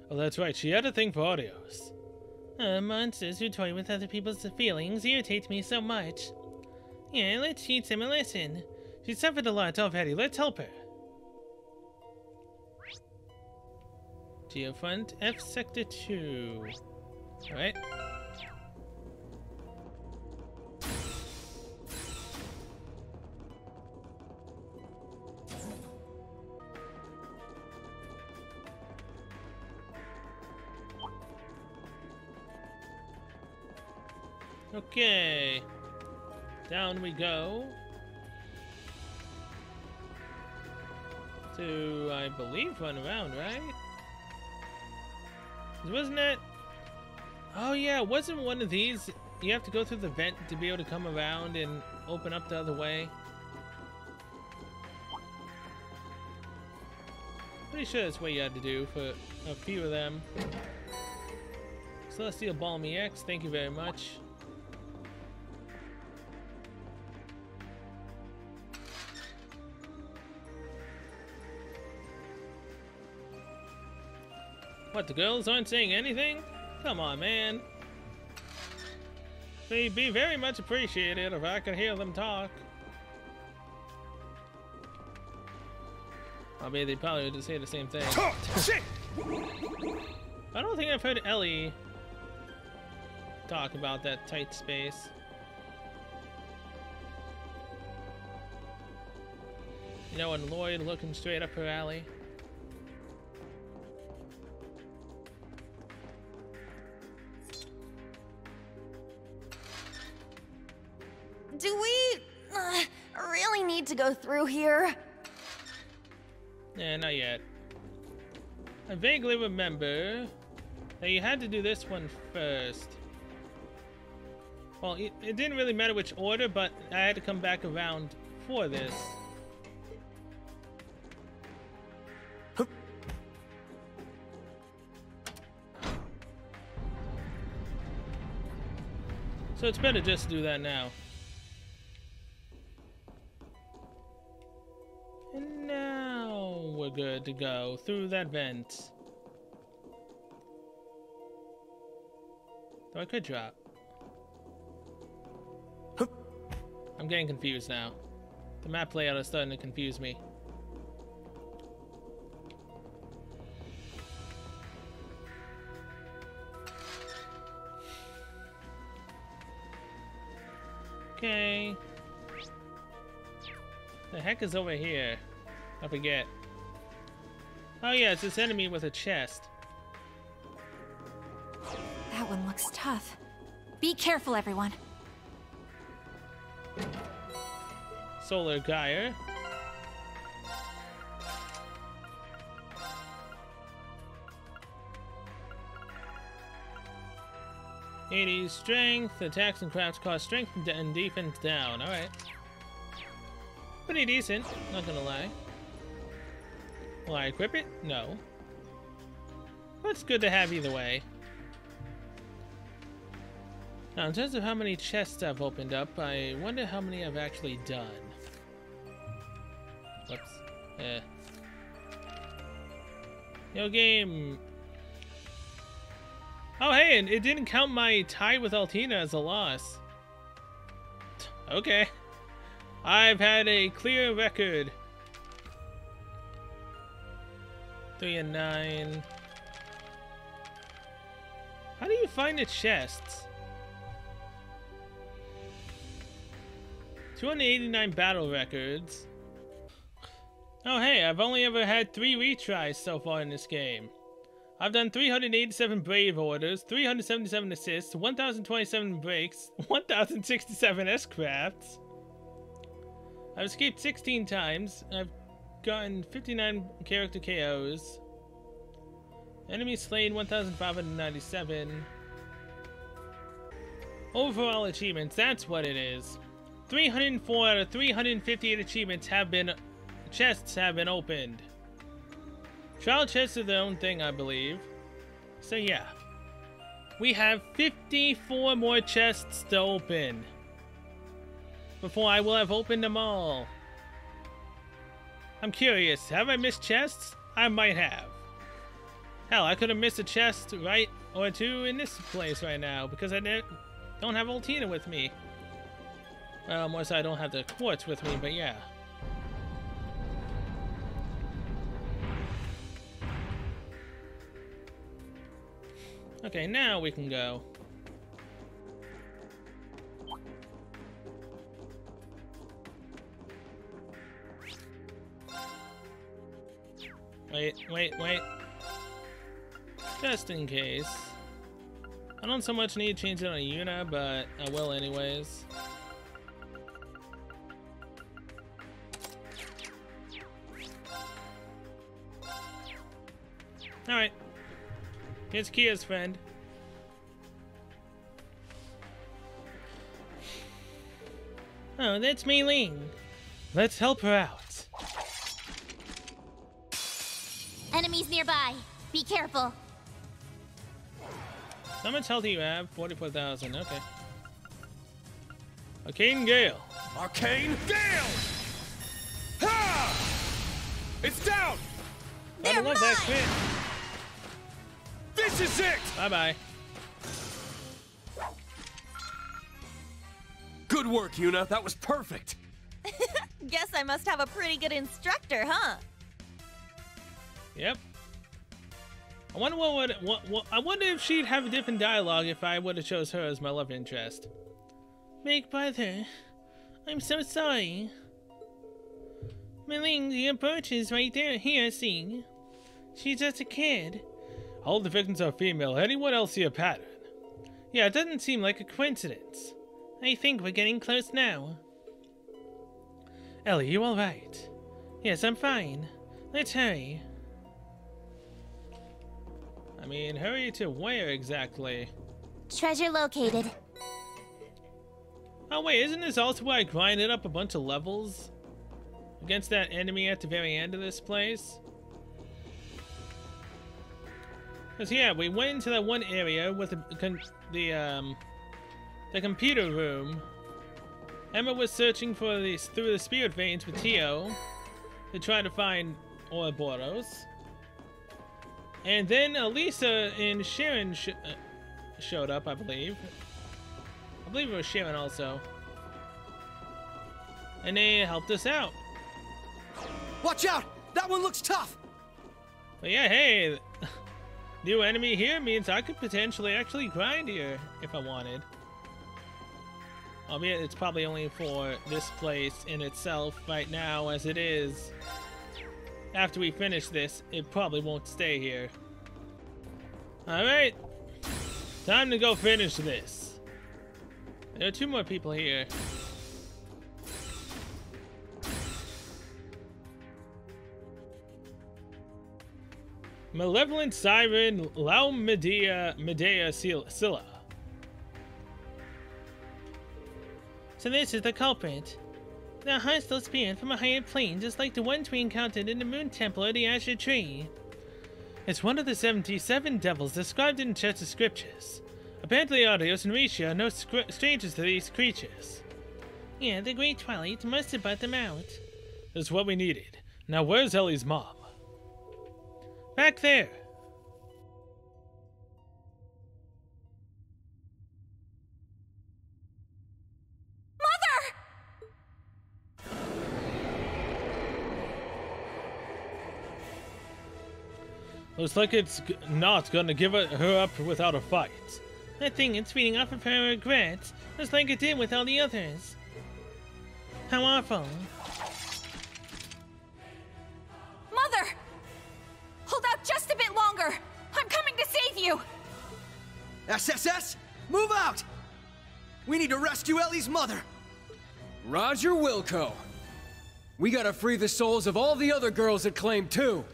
Oh, that's right. She had a thing for audios. Monsters who toy with other people's feelings irritate me so much. Yeah, let's teach them a lesson. She suffered a lot already. Let's help her. Geofront F Sector 2. Alright. Okay. Down we go. To, I believe, run around, right? Wasn't it? Oh yeah, wasn't one of these, you have to go through the vent to be able to come around and open up the other way? Pretty sure that's what you had to do for a few of them. Celestial Balm EX, thank you very much. What, the girls aren't saying anything? Come on, man. They'd be very much appreciated if I could hear them talk. I mean, they probably would say the same thing. Shit! I don't think I've heard Ellie talk about that tight space. You know, and Lloyd looking straight up her alley. Do we really need to go through here? Yeah, not yet. I vaguely remember that you had to do this one first. Well, it didn't really matter which order, but I had to come back around for this. So it's better just to do that now. And now we're good to go through that vent. Though I could drop. I'm getting confused now. The map layout is starting to confuse me. Okay. The heck is over here? I forget. Oh yeah, it's this enemy with a chest. That one looks tough. Be careful, everyone. Solar Gyre. '80s strength, attacks and crafts cost strength and defense down. Alright. Pretty decent, not gonna lie. Will I equip it? No. But it's good to have either way. Now, in terms of how many chests I've opened up, I wonder how many I've actually done. Whoops. Yo, game. Oh, hey, and it didn't count my tie with Altina as a loss. Okay. I've had a clear record. 3 and 9. How do you find the chests? 289 battle records. Oh hey, I've only ever had 3 retries so far in this game. I've done 387 Brave Orders, 377 assists, 1,027 breaks, 1,067 S-crafts. I've escaped 16 times, and I've gotten 59 character KOs. Enemies slain 1,597. Overall achievements, that's what it is. 304 out of 358 achievements have been... chests have been opened. Trial chests are their own thing, I believe. So yeah. We have 54 more chests to open before I will have opened them all. I'm curious, have I missed chests? I might have. Hell, I could have missed a chest, right? Or 2 in this place right now because I don't have Ultina with me. Well, more so I don't have the quartz with me, but yeah. Okay, now we can go. Wait. Just in case. I don't so much need to change it on Yuna, but I will anyways. Alright. Here's Kia's friend. Oh, that's Mei Ling. Let's help her out. Enemies nearby. Be careful. How much health do you have? 44,000. Okay. Arcane Gale. Arcane Gale! Ha! It's down! They're Love that mine! crit. This is it! Bye-bye. Good work, Yuna. That was perfect. Guess I must have a pretty good instructor, huh? Yep. I wonder what I wonder if she'd have a different dialogue if I would have chose her as my love interest. Big brother, I'm so sorry. Mei Ling, the approach is right there. Here, see. She's just a kid. All the victims are female. Anyone else see a pattern? Yeah, it doesn't seem like a coincidence. I think we're getting close now. Ellie, you alright? Yes, I'm fine. Let's hurry. I mean, hurry to where exactly? Treasure located. Oh wait, isn't this also where I grinded up a bunch of levels? Against that enemy at the very end of this place? Because yeah, we went into that one area with the computer room. Emma was searching for these through the spirit veins with Tio to try to find Ouroboros. And then Elisa and Sharon showed up, I believe. I believe it was Sharon also. And they helped us out. Watch out! That one looks tough! But yeah, hey, new enemy here means I could potentially actually grind here if I wanted. Albeit it's probably only for this place in itself right now as it is. After we finish this, it probably won't stay here. Alright, time to go finish this. There are 2 more people here. Malevolent Siren Lao Medea Scylla. So this is the culprit. The hostile spirit from a higher plane, just like the ones we encountered in the Moon Temple or the Azure Tree. It's one of the 77 devils described in Church's scriptures. Apparently Arios and Risha are no strangers to these creatures. Yeah, the Great Twilight must have brought them out. That's what we needed. Now where's Ellie's mom? Back there! Looks like it's not gonna give her up without a fight. That thing is feeding off of her regrets, just like it did with all the others. How awful. rescue Ellie's mother! Roger Wilco. We gotta free the souls of all the other girls it claimed too.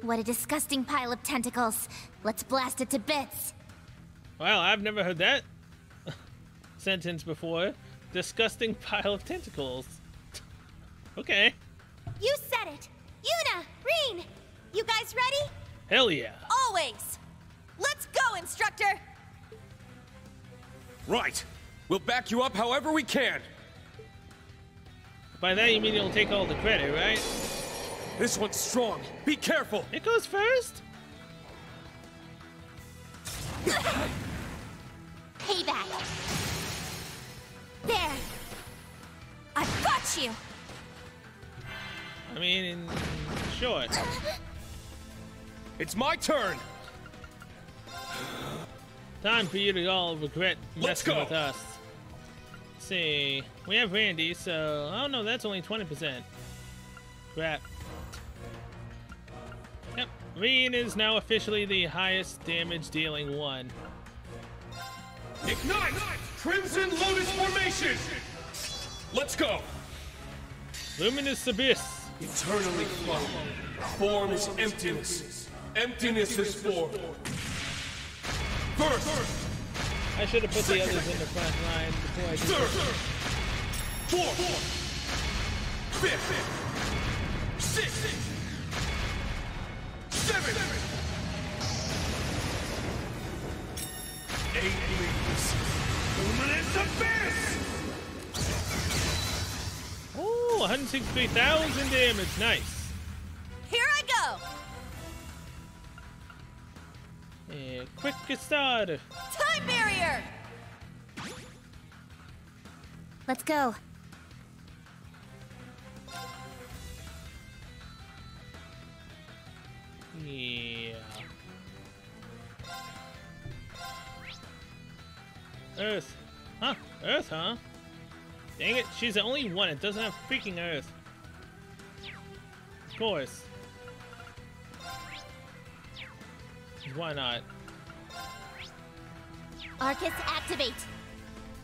What a disgusting pile of tentacles. Let's blast it to bits. Well, I've never heard that sentence before. Disgusting pile of tentacles. Okay. You said it! Yuna! Reen! You guys ready? Hell yeah. Always! Let's go, Instructor! Right. We'll back you up however we can. By that you mean you'll take all the credit, right? This one's strong. Be careful. It goes first? Payback! There! I've got you! I mean, in short. It's my turn. Time for you to all regret Let's messing go. with us. Let's see. We have Randy, so... Oh no, that's only 20%. Crap. Yep. Reen is now officially the highest damage dealing one. Ignite! Crimson Lotus Formation! Let's go! Luminous Abyss. Eternally flowing. Form is emptiness. Emptiness is form. First! I should have put the others in the front line before I did Third! Fourth! Fifth! Sixth! Seventh! 8 leaves. Luminous Abyss! Oh, 163,000 damage. Nice. Here I go! Yeah, quick start. Time barrier! Let's go. Yeah. Earth. Huh? Earth, huh? Dang it, she's the only one. It doesn't have freaking Earth. Of course. Why not? Arcus, activate.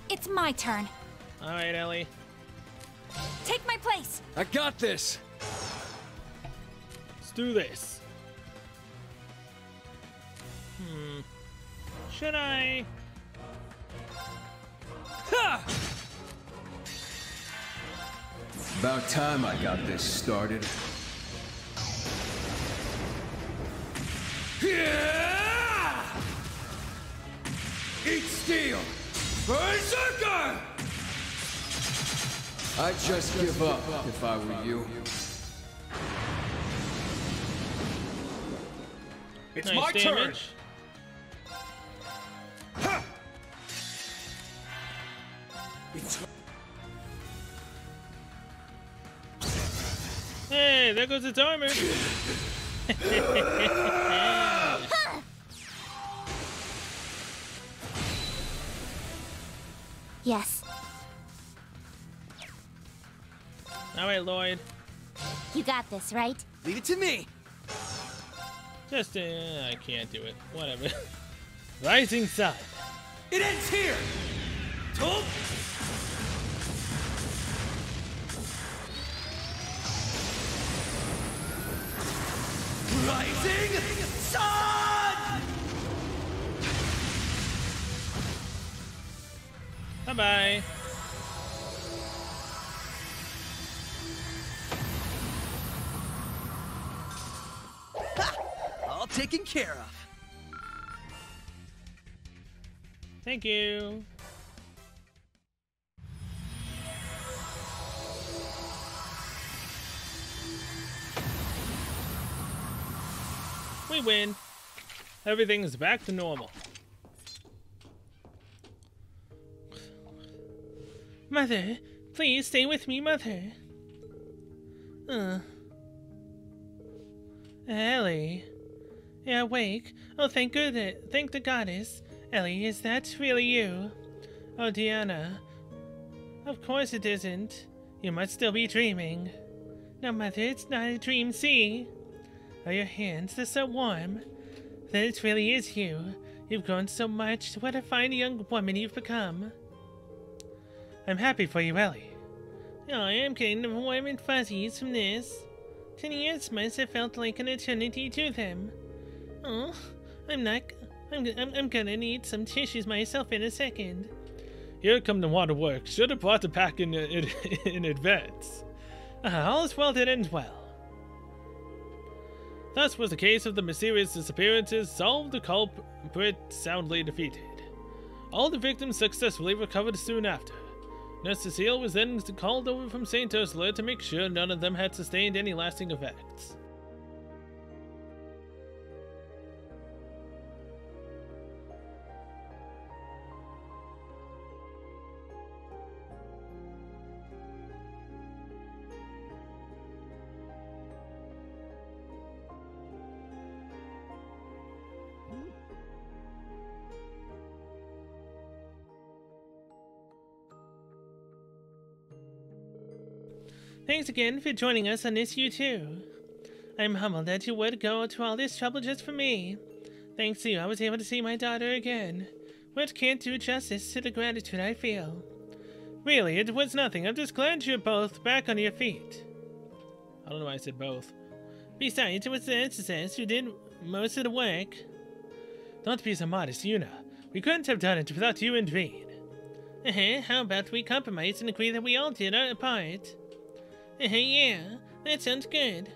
It's my turn. Alright, Ellie. Take my place. I got this! Let's do this. Should I? Ha! About time I got this started. Yeah! Eat steel! Berserker! I'd just give up if I were you. It's Nice my turn! damage. Ha! It's Hey, there goes its armor. Yes. Alright, Lloyd. You got this, right? Leave it to me! Just, I can't do it. Whatever. Rising Sun. It ends here! Told. Rising Sun! Bye-bye. All taken care of. Thank you. We win. Everything's back to normal. Mother, please stay with me, Mother. Ellie. You're awake? Oh, thank goodness. Thank the goddess. Ellie, is that really you? Oh, Diana. Of course it isn't. You must still be dreaming. No, Mother, it's not a dream, see? Oh, your hands, they're so warm. Then it really is you. You've grown so much. What a fine young woman you've become. I'm happy for you, Ellie. Oh, I am getting the warm and fuzzies from this. 10 years must have felt like an eternity to them. Oh, I'm gonna need some tissues myself in a second. Here come the waterworks. Should have brought the pack in advance. All is well that ends well. Thus was the case of the mysterious disappearances solved, the culprit soundly defeated. All the victims successfully recovered soon after. Nurse Cecile was then called over from St. Ursula to make sure none of them had sustained any lasting effects. Thanks again for joining us on this U2. I'm humbled that you would go to all this trouble just for me. Thanks to you, I was able to see my daughter again, which can't do justice to the gratitude I feel. Really, it was nothing. I'm just glad you're both back on your feet. I don't know why I said both. Besides, it was the Exorcist who did most of the work. Don't be so modest, Yuna. We couldn't have done it without you and Veen. How about we compromise and agree that we all did our part? Yeah, that sounds good.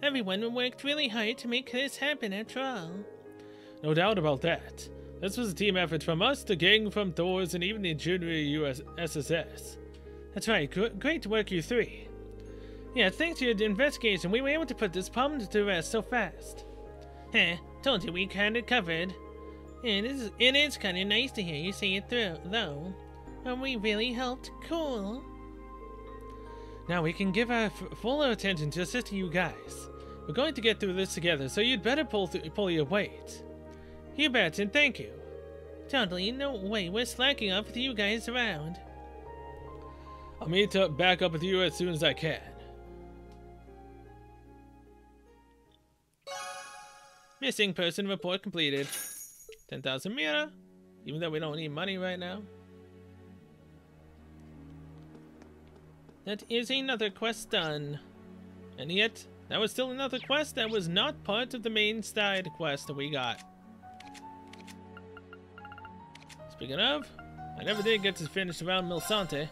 Everyone worked really hard to make this happen after all. No doubt about that. This was a team effort from us, the gang from Thor's, and even the junior USSS. That's right, great work, you three. Yeah, thanks to your investigation, we were able to put this problem to rest so fast. Told you we kinda covered. It is kinda nice to hear you say it through, though. But we really helped. Cool. Now we can give our full attention to assisting you guys. We're going to get through this together, so you'd better pull your weight. You bet, and thank you. Totally, no way we're slacking off with you guys around. I'll meet back up with you as soon as I can. Missing person report completed. 10,000 mira, even though we don't need money right now. That is another quest done. And yet, that was still another quest that was not part of the main side quest that we got. Speaking of, I never did get to finish around Milsante.